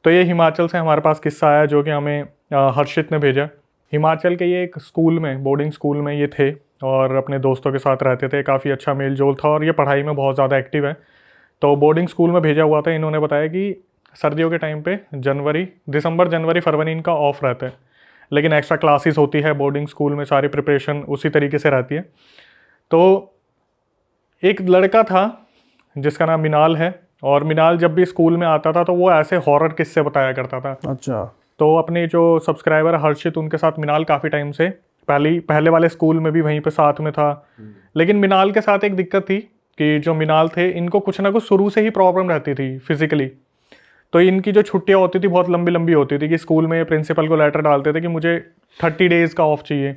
तो ये हिमाचल से हमारे पास किस्सा आया जो कि हमें हर्षित ने भेजा। हिमाचल के ये एक स्कूल में, बोर्डिंग स्कूल में ये थे और अपने दोस्तों के साथ रहते थे, काफ़ी अच्छा मेल जोल था और ये पढ़ाई में बहुत ज़्यादा एक्टिव है। तो बोर्डिंग स्कूल में भेजा हुआ था। इन्होंने बताया कि सर्दियों के टाइम पे दिसंबर जनवरी फरवरी इनका ऑफ रहता है, लेकिन एक्स्ट्रा क्लासेस होती है बोर्डिंग स्कूल में, सारी प्रिपरेशन उसी तरीके से रहती है। तो एक लड़का था जिसका नाम मिनाल है, और मिनाल जब भी स्कूल में आता था तो वो ऐसे हॉरर किस्से बताया करता था। अच्छा। तो अपने जो सब्सक्राइबर हर्षित, उनके साथ मिनाल काफ़ी टाइम से पहले वाले स्कूल में भी वहीं पे साथ में था। लेकिन मिनाल के साथ एक दिक्कत थी कि जो मिनाल थे इनको कुछ ना कुछ शुरू से ही प्रॉब्लम रहती थी फिजिकली। तो इनकी जो छुट्टियां होती थी बहुत लंबी लंबी होती थी कि स्कूल में प्रिंसिपल को लेटर डालते थे कि मुझे 30 डेज़ का ऑफ चाहिए,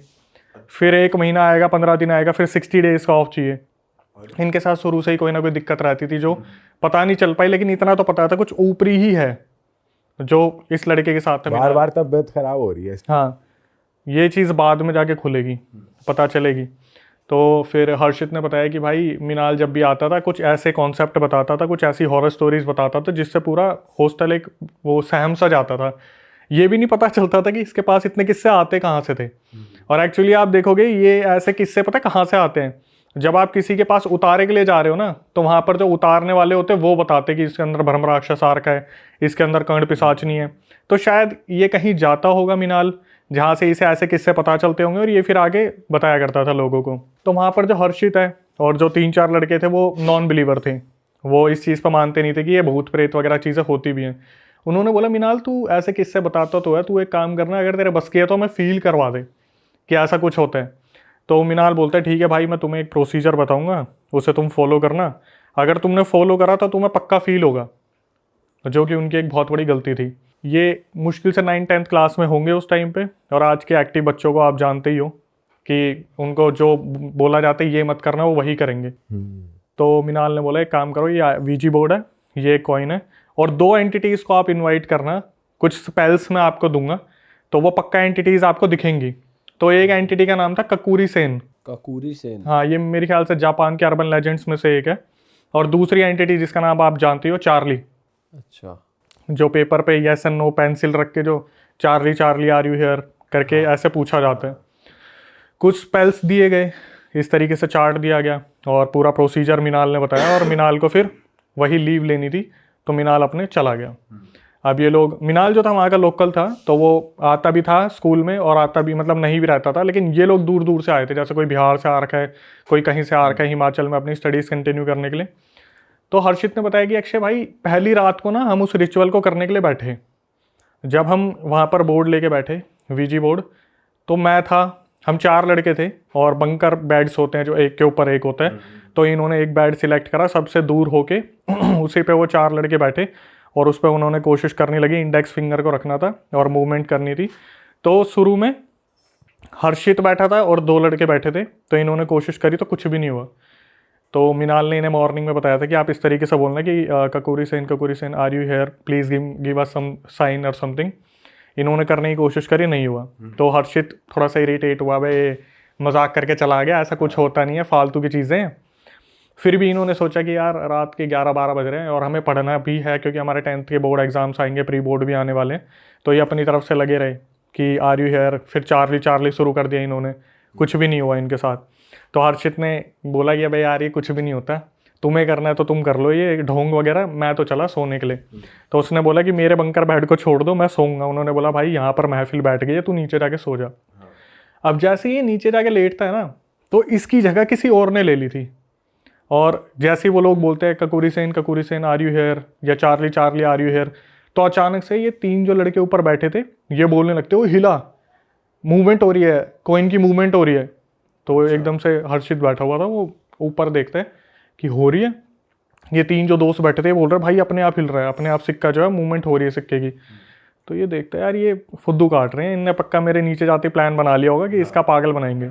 फिर 1 महीना आएगा, 15 दिन आएगा, फिर 60 डेज़ का ऑफ चाहिए। इनके साथ शुरू से ही कोई ना कोई दिक्कत रहती थी जो पता नहीं चल पाई, लेकिन इतना तो पता था कुछ ऊपरी ही है जो इस लड़के के साथ था। बार बार तबीयत खराब हो रही है। हाँ, ये चीज़ बाद में जाके खुलेगी, पता चलेगी। तो फिर हर्षित ने बताया कि भाई मिनाल जब भी आता था कुछ ऐसे कॉन्सेप्ट बताता था, कुछ ऐसी हॉरर स्टोरीज बताता था जिससे पूरा हॉस्टल एक वो सहम सा जाता था। ये भी नहीं पता चलता था कि इसके पास इतने किस्से आते कहाँ से थे। और एक्चुअली आप देखोगे ये ऐसे किस्से पता कहाँ से आते हैं, जब आप किसी के पास उतारे के लिए जा रहे हो ना, तो वहाँ पर जो उतारने वाले होते हैं वो बताते कि इसके अंदर भ्रम राक्षस आ रखा है, इसके अंदर कर्ण पिशाचनी है। तो शायद ये कहीं जाता होगा मिनाल, जहाँ से इसे ऐसे किस्से पता चलते होंगे और ये फिर आगे बताया करता था लोगों को। तो वहाँ पर जो हर्षित है और जो 3-4 लड़के थे वो नॉन बिलीवर थे, वो इस चीज़ पर मानते नहीं थे कि ये भूत प्रेत वगैरह चीज़ें होती भी हैं। उन्होंने बोला मिनाल तू ऐसे किस्से बताता तो है, तू एक काम करना, अगर तेरे बस की है तो हमें फील करवा दे कि ऐसा कुछ होता है। तो मिनाल बोलता है ठीक है भाई, मैं तुम्हें एक प्रोसीजर बताऊंगा, उसे तुम फॉलो करना, अगर तुमने फॉलो करा तो तुम्हें पक्का फील होगा। जो कि उनकी एक बहुत बड़ी गलती थी। ये मुश्किल से 9th-10th क्लास में होंगे उस टाइम पे, और आज के एक्टिव बच्चों को आप जानते ही हो कि उनको जो बोला जाता है ये मत करना, वो वही करेंगे। तो मिनाल ने बोला एक काम करो, ये वीजी बोर्ड है, ये कॉइन है, और 2 एंटिटीज़ को आप इन्वाइट करना, कुछ स्पेल्स मैं आपको दूंगा तो वो पक्का एंटिटीज़ आपको दिखेंगी। तो एक एंटिटी का नाम था ककूरी सेन। ककूरी सेन, हाँ, ये मेरे ख्याल से जापान के अर्बन लेजेंड्स में से एक है। और दूसरी एंटिटी जिसका नाम आप जानते हो, चार्ली। अच्छा। जो पेपर पे यस एंड नो पेंसिल रख के जो Charlie Charlie are you here करके ऐसे पूछा जाता है। कुछ स्पेल्स दिए गए, इस तरीके से चार्ट दिया गया और पूरा प्रोसीजर मिनाल ने बताया, और मिनाल को फिर वही लीव लेनी थी तो मिनाल अपने चला गया। अब ये लोग, मिनाल जो था वहाँ का लोकल था, तो वो आता भी था स्कूल में और आता भी मतलब नहीं भी रहता था, लेकिन ये लोग दूर दूर से आए थे, जैसे कोई बिहार से आ रखा है, कोई कहीं से आ रखा है हिमाचल में अपनी स्टडीज़ कंटिन्यू करने के लिए। तो हर्षित ने बताया कि अक्षय भाई, पहली रात को ना हम उस रिचुअल को करने के लिए बैठे, जब हम वहाँ पर बोर्ड लेके बैठे, वीजी बोर्ड, तो मैं था, हम 4 लड़के थे, और बंकर बेड्स होते हैं जो एक के ऊपर एक होता है, तो इन्होंने एक बेड सिलेक्ट करा सबसे दूर होके उसी पे वो 4 लड़के बैठे, और उस पर उन्होंने कोशिश करनी लगी, इंडेक्स फिंगर को रखना था और मूवमेंट करनी थी। तो शुरू में हर्षित बैठा था और 2 लड़के बैठे थे, तो इन्होंने कोशिश करी तो कुछ भी नहीं हुआ। तो मिनाल ने इन्हें मॉर्निंग में बताया था कि आप इस तरीके से बोलना कि Kakuri Sen are you here, please give us some sign और समथिंग। इन्होंने करने की कोशिश करी, नहीं हुआ। तो हर्षित थोड़ा सा इरिटेट हुआ, भाई मजाक करके चला गया, ऐसा कुछ होता नहीं है, फालतू की चीज़ें हैं। फिर भी इन्होंने सोचा कि यार रात के 11-12 बज रहे हैं और हमें पढ़ना भी है, क्योंकि हमारे 10th के बोर्ड एग्जाम्स आएंगे, प्री बोर्ड भी आने वाले हैं। तो ये अपनी तरफ से लगे रहे कि आर यू हेयर, फिर चार्ली चार्ली शुरू कर दिया इन्होंने, कुछ भी नहीं हुआ इनके साथ। तो हर्षित ने बोला कि भाई यार ये कुछ भी नहीं होता, तुम्हें करना है तो तुम कर लो ये ढोंग वगैरह, मैं तो चला सोने के लिए। तो उसने बोला कि मेरे बंकर बेड को छोड़ दो, मैं सोऊंगा। उन्होंने बोला भाई यहाँ पर महफिल बैठ गई है, तू नीचे जाके सो जा। अब जैसे ये नीचे जाके लेटता है ना, तो इसकी जगह किसी और ने ले ली थी, और जैसे ही वो लोग बोलते हैं ककूरी सेन आर यू हेयर, या Charlie Charlie are you here, तो अचानक से ये 3 जो लड़के ऊपर बैठे थे ये बोलने लगते, वो हिला, मूवमेंट हो रही है, कॉइन की मूवमेंट हो रही है। तो एकदम से हर्षित बैठा हुआ था, वो ऊपर देखते हैं कि हो रही है। ये 3 जो दोस्त बैठे थे बोल रहे भाई अपने आप हिल रहा है, अपने आप सिक्का जो है मूवमेंट हो रही है सिक्के की। तो ये देखते हैं यार ये फुद्दू काट रहे हैं, इनने पक्का मेरे नीचे जाते प्लान बना लिया होगा कि इसका पागल बनाएंगे।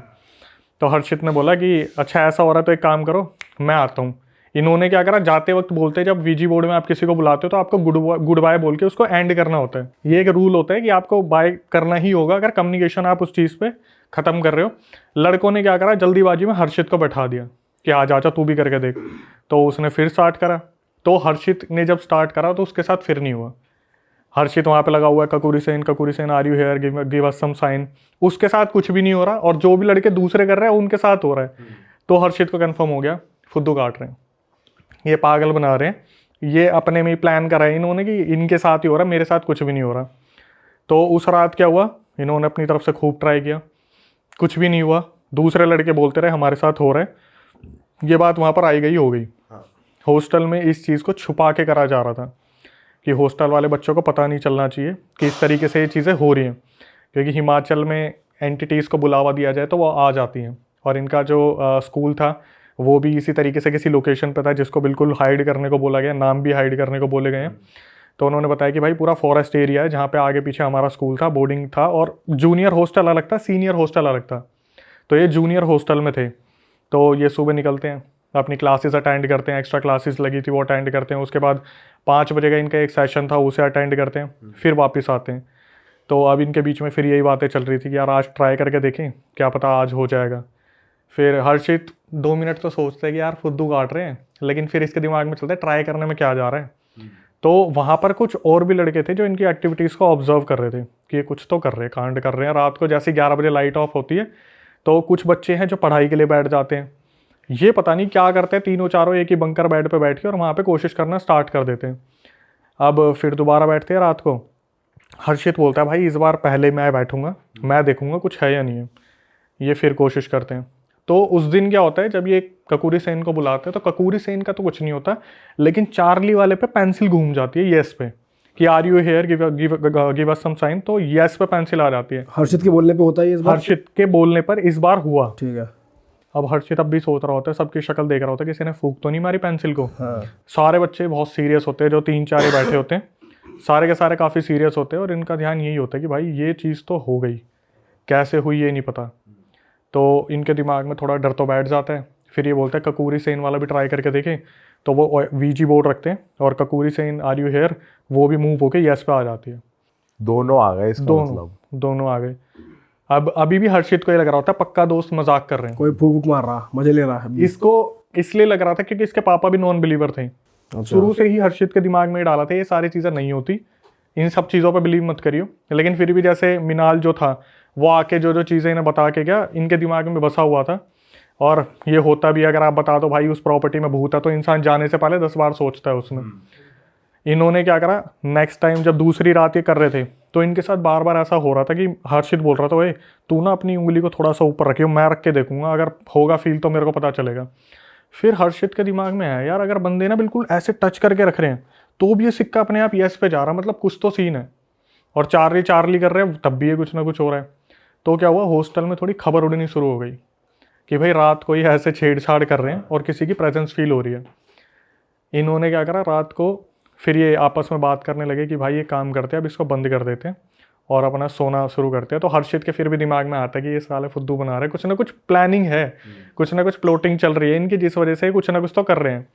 तो हर्षित ने बोला कि अच्छा ऐसा हो रहा है तो एक काम करो, मैं आता हूँ। इन्होंने क्या करा, जाते वक्त बोलते हैं जब वीजी बोर्ड में आप किसी को बुलाते हो तो आपको गुड बाय बोल के उसको एंड करना होता है। ये एक रूल होता है कि आपको बाय करना ही होगा अगर कम्युनिकेशन आप उस चीज़ पे ख़त्म कर रहे हो। लड़कों ने क्या करा, जल्दीबाजी में हर्षित को बैठा दिया कि आ जा तू भी करके देख। तो उसने फिर स्टार्ट करा, तो हर्षित ने जब स्टार्ट करा तो उसके साथ फिर नहीं हुआ। हर्षित वहाँ पे लगा हुआ है, Kakuri Sen are you here, give us some sign. उसके साथ कुछ भी नहीं हो रहा और जो भी लड़के दूसरे कर रहे हैं उनके साथ हो रहा है। तो हर्षित को कंफर्म हो गया फुद्दू काट रहे हैं, ये पागल बना रहे हैं, ये अपने में ही प्लान करा है इन्होंने कि इनके साथ ही हो रहा है, मेरे साथ कुछ भी नहीं हो रहा। तो उस रात क्या हुआ, इन्होंने अपनी तरफ से खूब ट्राई किया, कुछ भी नहीं हुआ। दूसरे लड़के बोलते रहे हमारे साथ हो रहा है। ये बात वहाँ पर आई गई हो गई। हॉस्टल में इस चीज़ को छुपा के करा जा रहा था कि हॉस्टल वाले बच्चों को पता नहीं चलना चाहिए कि इस तरीके से ये चीज़ें हो रही हैं, क्योंकि हिमाचल में एंटिटीज़ को बुलावा दिया जाए तो वो आ जाती हैं। और इनका जो स्कूल था वो भी इसी तरीके से किसी लोकेशन पे था जिसको बिल्कुल हाइड करने को बोला गया, नाम भी हाइड करने को बोले गए हैं। तो उन्होंने बताया कि भाई पूरा फॉरेस्ट एरिया है जहाँ पे आगे पीछे हमारा स्कूल था, बोर्डिंग था, और जूनियर हॉस्टल अलग था, सीनियर हॉस्टल अलग था। तो ये जूनियर हॉस्टल में थे। तो ये सुबह निकलते हैं, अपनी क्लासेस अटेंड करते हैं, एक्स्ट्रा क्लासेस लगी थी वो अटेंड करते हैं। उसके बाद 5 बजे का इनका एक सेशन था, उसे अटेंड करते हैं, फिर वापस आते हैं। तो अब इनके बीच में फिर यही बातें चल रही थी कि यार आज ट्राई करके देखें, क्या पता आज हो जाएगा। फिर हर्षित 2 मिनट तो सोचते हैं कि यार फुद्दू काट रहे हैं, लेकिन फिर इसके दिमाग में चलता है ट्राई करने में क्या जा रहा है। तो वहाँ पर कुछ और भी लड़के थे जो इनकी एक्टिविटीज़ को ऑब्जर्व कर रहे थे कि ये कुछ तो कर रहे हैं, कांड कर रहे हैं। रात को जैसे 11 बजे लाइट ऑफ होती है तो कुछ बच्चे हैं जो पढ़ाई के लिए बैठ जाते हैं, ये पता नहीं क्या करते हैं, तीनों चारों एक ही बंकर बेड पे बैठ के और वहाँ पे कोशिश करना स्टार्ट कर देते हैं। अब फिर दोबारा बैठते हैं रात को। हर्षित बोलता है भाई इस बार पहले मैं बैठूंगा, मैं देखूंगा कुछ है या नहीं है। ये फिर कोशिश करते हैं। तो उस दिन क्या होता है, जब ये ककुरी सेन को बुलाते हैं तो ककुरी सेन का तो कुछ नहीं होता, लेकिन चार्ली वाले पे पेंसिल घूम जाती है येस पे कि are you here, give us some sign. तो येस पे पेंसिल आ जाती है। हर्षित के बोलने पे होता है इस बार? हर्षित के बोलने पर इस बार हुआ। ठीक है। अब हर्षित अब भी सोच रहा होता है, सबकी शक्ल देख रहा होता है किसी ने फूंक तो नहीं मारी पेंसिल को। हाँ। सारे बच्चे बहुत सीरियस होते हैं, जो 3-4 बैठे होते हैं, सारे के सारे काफ़ी सीरियस होते हैं और इनका ध्यान यही होता है कि भाई ये चीज़ तो हो गई, कैसे हुई ये नहीं पता। तो इनके दिमाग में थोड़ा डर तो बैठ जाता है। फिर ये बोलते हैं ककुरी सेन वाला भी ट्राई करके देखें। तो वो वीजी बोर्ड रखते हैं और ककुरी सेन आर यू हेयर वो भी मूव होके येस पे आ जाती है। दोनों आ गए इसका मतलब। दोनों आ गए। अब अभी भी हर्षित को ये लग रहा होता है पक्का दोस्त मजाक कर रहे हैं, कोई फूक मार रहा, मजे ले रहा है। इसको इसलिए लग रहा था क्योंकि इसके पापा भी नॉन बिलीवर थे। शुरू से ही हर्षित के दिमाग में डाला था ये सारी चीज़ें नहीं होती, इन सब चीज़ों पे बिलीव मत करियो। लेकिन फिर भी जैसे मिनाल जो था वो आके जो चीज़ें इन्हें बता के गया, इनके दिमाग में बसा हुआ था। और ये होता भी, अगर आप बता दो भाई उस प्रॉपर्टी में भूत है, तो इंसान जाने से पहले 10 बार सोचता है उसमें। इन्होंने क्या करा, नेक्स्ट टाइम जब दूसरी रात ये कर रहे थे तो इनके साथ बार बार ऐसा हो रहा था कि हर्षित बोल रहा था ओए तू ना अपनी उंगली को थोड़ा सा ऊपर रखियो, मैं रख के देखूंगा, अगर होगा फील तो मेरे को पता चलेगा। फिर हर्षित के दिमाग में है यार अगर बंदे ना बिल्कुल ऐसे टच करके रख रहे हैं तो भी ये सिक्का अपने आप येस पे जा रहा, मतलब कुछ तो सीन है। और चार्ली चार्ली कर रहे हैं तब भी ये कुछ ना कुछ हो रहा है। तो क्या हुआ, हॉस्टल में थोड़ी खबर उड़नी शुरू हो गई कि भाई रात को ये ऐसे छेड़छाड़ कर रहे हैं और किसी की प्रेजेंस फील हो रही है। इन्होंने क्या करा, रात को फिर ये आपस में बात करने लगे कि भाई ये काम करते हैं, अब इसको बंद कर देते हैं और अपना सोना शुरू करते हैं। तो हर्षित के फिर भी दिमाग में आता है कि ये साले फुद्दू बना रहे हैं, कुछ ना कुछ प्लानिंग है, कुछ ना कुछ प्लॉटिंग चल रही है इनकी, जिस वजह से कुछ ना कुछ तो कर रहे हैं।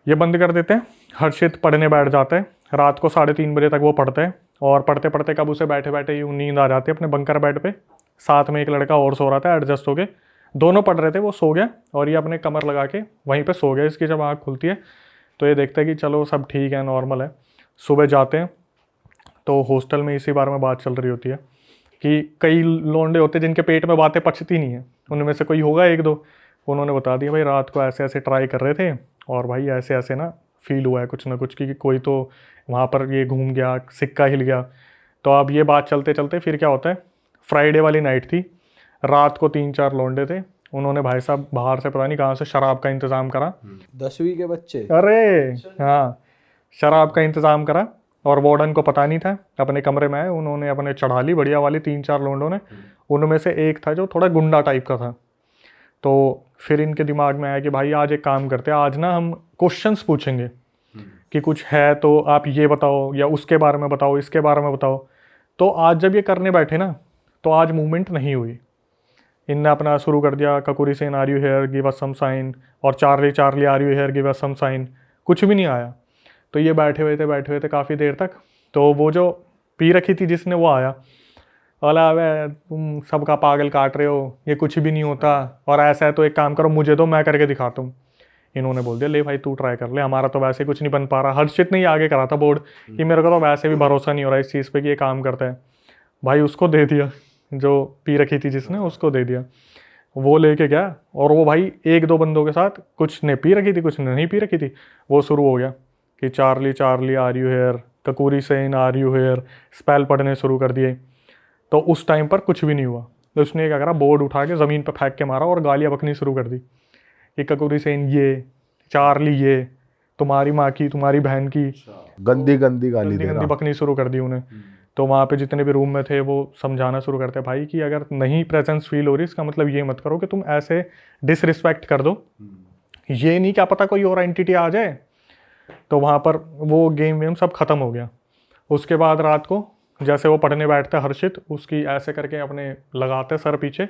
ये बंद कर देते हैं। हर्षित पढ़ने बैठ जाता है, रात को 3:30 बजे तक वो पढ़ते हैं और पढ़ते पढ़ते कब उसे बैठे बैठे यूँ नींद आ जाती है अपने बंकर बेड पे। साथ में एक लड़का और सो रहा था एडजस्ट हो गए, दोनों पढ़ रहे थे, वो सो गया और ये अपने कमर लगा के वहीं पे सो गया। इसकी जब आँख खुलती है तो ये देखता है कि चलो सब ठीक है, नॉर्मल है। सुबह जाते हैं तो हॉस्टल में इसी बारे में बात चल रही होती है कि कई लौंडे होते हैं जिनके पेट में बातें पचती नहीं है, उनमें से कोई होगा 1-2, उन्होंने बता दिया भाई रात को ऐसे ऐसे ट्राई कर रहे थे और भाई ऐसे ऐसे ना फील हुआ है कुछ ना कुछ कि कोई तो वहाँ पर ये घूम गया, सिक्का हिल गया। तो अब ये बात चलते चलते फिर क्या होता है, फ्राइडे वाली नाइट थी, रात को 3-4 लौंडे थे, उन्होंने भाई साहब बाहर से पता नहीं कहाँ से शराब का इंतज़ाम करा। 10वीं के बच्चे? अरे हाँ, शराब का इंतज़ाम करा और वार्डन को पता नहीं था, अपने कमरे में आए, उन्होंने अपने चढ़ा ली बढ़िया वाली 3-4 लोंडों ने। उनमें से एक था जो थोड़ा गुंडा टाइप का था। तो फिर इनके दिमाग में आया कि भाई आज एक काम करते हैं, आज ना हम क्वेश्चंस पूछेंगे कि कुछ है तो आप ये बताओ या उसके बारे में बताओ, इसके बारे में बताओ। तो आज जब ये करने बैठे ना तो आज मूवमेंट नहीं हुई। इनने अपना शुरू कर दिया Kakuri Sen are you here give us some sign और Charlie Charlie are you here give us some sign, कुछ भी नहीं आया। तो ये बैठे हुए थे काफ़ी देर तक। तो वो जो पी रखी थी जिसने, वो आया, बोला अबे तुम सबका पागल काट रहे हो, ये कुछ भी नहीं होता और ऐसा है तो एक काम करो मुझे दो, मैं करके दिखाता हूँ। इन्होंने बोल दिया ले भाई तू ट्राई कर ले, हमारा तो वैसे कुछ नहीं बन पा रहा। हर्षित ने ही आगे करा था बोर्ड कि मेरे को तो वैसे भी भरोसा नहीं हो रहा इस चीज़ पे कि ये काम करता है। भाई उसको दे दिया, जो पी रखी थी जिसने उसको दे दिया। वो लेके गया और वो भाई एक दो बंदों के साथ, कुछ ने पी रखी थी कुछ ने नहीं पी रखी थी, वो शुरू हो गया कि Charlie Charlie are you here, Kakuri Sen are you here, spell पढ़ने शुरू कर दिए। तो उस टाइम पर कुछ भी नहीं हुआ। तो उसने क्या करा, बोर्ड उठा के ज़मीन पर फेंक के मारा और गालियाँ बकनी शुरू कर दी कि ककूरी सेन ये, चार्ली ये, तुम्हारी माँ की तुम्हारी बहन की, गंदी गंदी गाली गंदी दे गंदी रहा। बकनी शुरू कर दी उन्हें। तो वहाँ पे जितने भी रूम में थे वो समझाना शुरू करते भाई कि अगर नहीं प्रेजेंस फील हो रही इसका मतलब ये मत करो कि तुम ऐसे डिसरिस्पेक्ट कर दो, ये नहीं क्या पता कोई और एंटिटी आ जाए। तो वहाँ पर वो गेम वेम सब ख़त्म हो गया। उसके बाद रात को जैसे वो पढ़ने बैठता है हर्षित, उसकी ऐसे करके अपने लगाते सर पीछे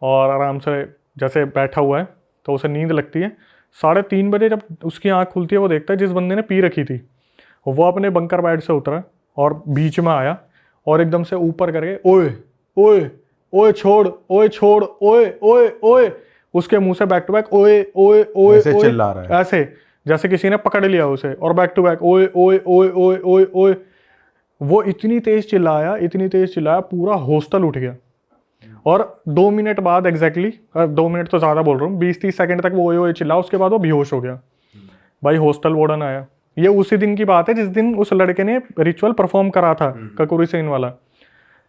और आराम से जैसे बैठा हुआ है तो उसे नींद लगती है। 3:30 बजे जब उसकी आँख खुलती है वो देखता है जिस बंदे ने पी रखी थी वो अपने बंकर बेड से उतरा और बीच में आया और एकदम से ऊपर करके ओए ओए ओए छोड़, ओए छोड़, ओए ओए ओए, उसके मुंह से बैक टू बैक ओए ओए ओए ऐसे ओए, चिल्ला रहा है। ऐसे जैसे किसी ने पकड़ लिया उसे, और बैक टू बैक ओए ओए ओए ओए ओए ओए। वो इतनी तेज चिल्लाया पूरा हॉस्टल उठ गया। और 2 मिनट बाद एग्जैक्टली, 2 मिनट तो ज़्यादा बोल रहा हूँ, 20-30 सेकंड तक वो ओए ओए चिल्ला, उसके बाद वो बेहोश हो गया। भाई हॉस्टल वार्डन आया। ये उसी दिन की बात है जिस दिन उस लड़के ने रिचुअल परफॉर्म करा था, ककूरी सेन वाला।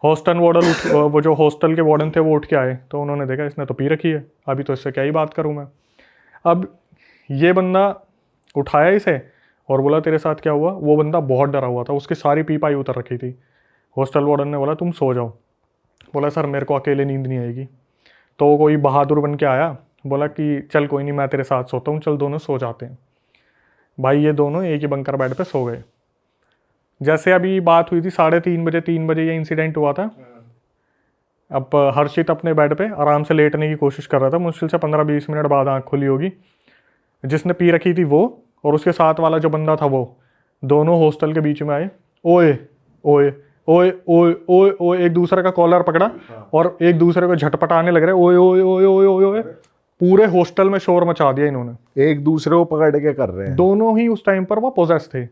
हॉस्टल वार्डन वो जो हॉस्टल के वार्डन थे वो उठ के आए तो उन्होंने देखा इसने तो पी रखी है, अभी तो इससे क्या ही बात करूँ मैं। अब ये बंदा उठाया इसे और बोला तेरे साथ क्या हुआ। वो बंदा बहुत डरा हुआ था, उसकी सारी पी पाई उतर रखी थी। हॉस्टल वार्डन ने बोला तुम सो जाओ। बोला सर मेरे को अकेले नींद नहीं आएगी। तो कोई बहादुर बन के आया, बोला कि चल कोई नहीं मैं तेरे साथ सोता हूँ, चल दोनों सो जाते हैं। भाई ये दोनों एक ही बंकर बेड पे सो गए। जैसे अभी बात हुई थी 3:30 बजे ये इंसिडेंट हुआ था। अब हर्षित अपने बेड पे आराम से लेटने की कोशिश कर रहा था, मुश्किल से 15-20 मिनट बाद आँख खुली होगी। जिसने पी रखी थी वो और उसके साथ वाला जो बंदा था वो दोनों हॉस्टल के बीच में आए। ओए ओए ओए ओए ओए ओए, एक दूसरे का कॉलर पकड़ा और एक दूसरे को झटपटाने लग रहे। ओए ओए ओए ओए ओए ओए, पूरे हॉस्टल में शोर मचा दिया इन्होंने। एक दूसरे को पकड़ के कर रहे हैं। दोनों ही उस टाइम पर वो पोजेस थे,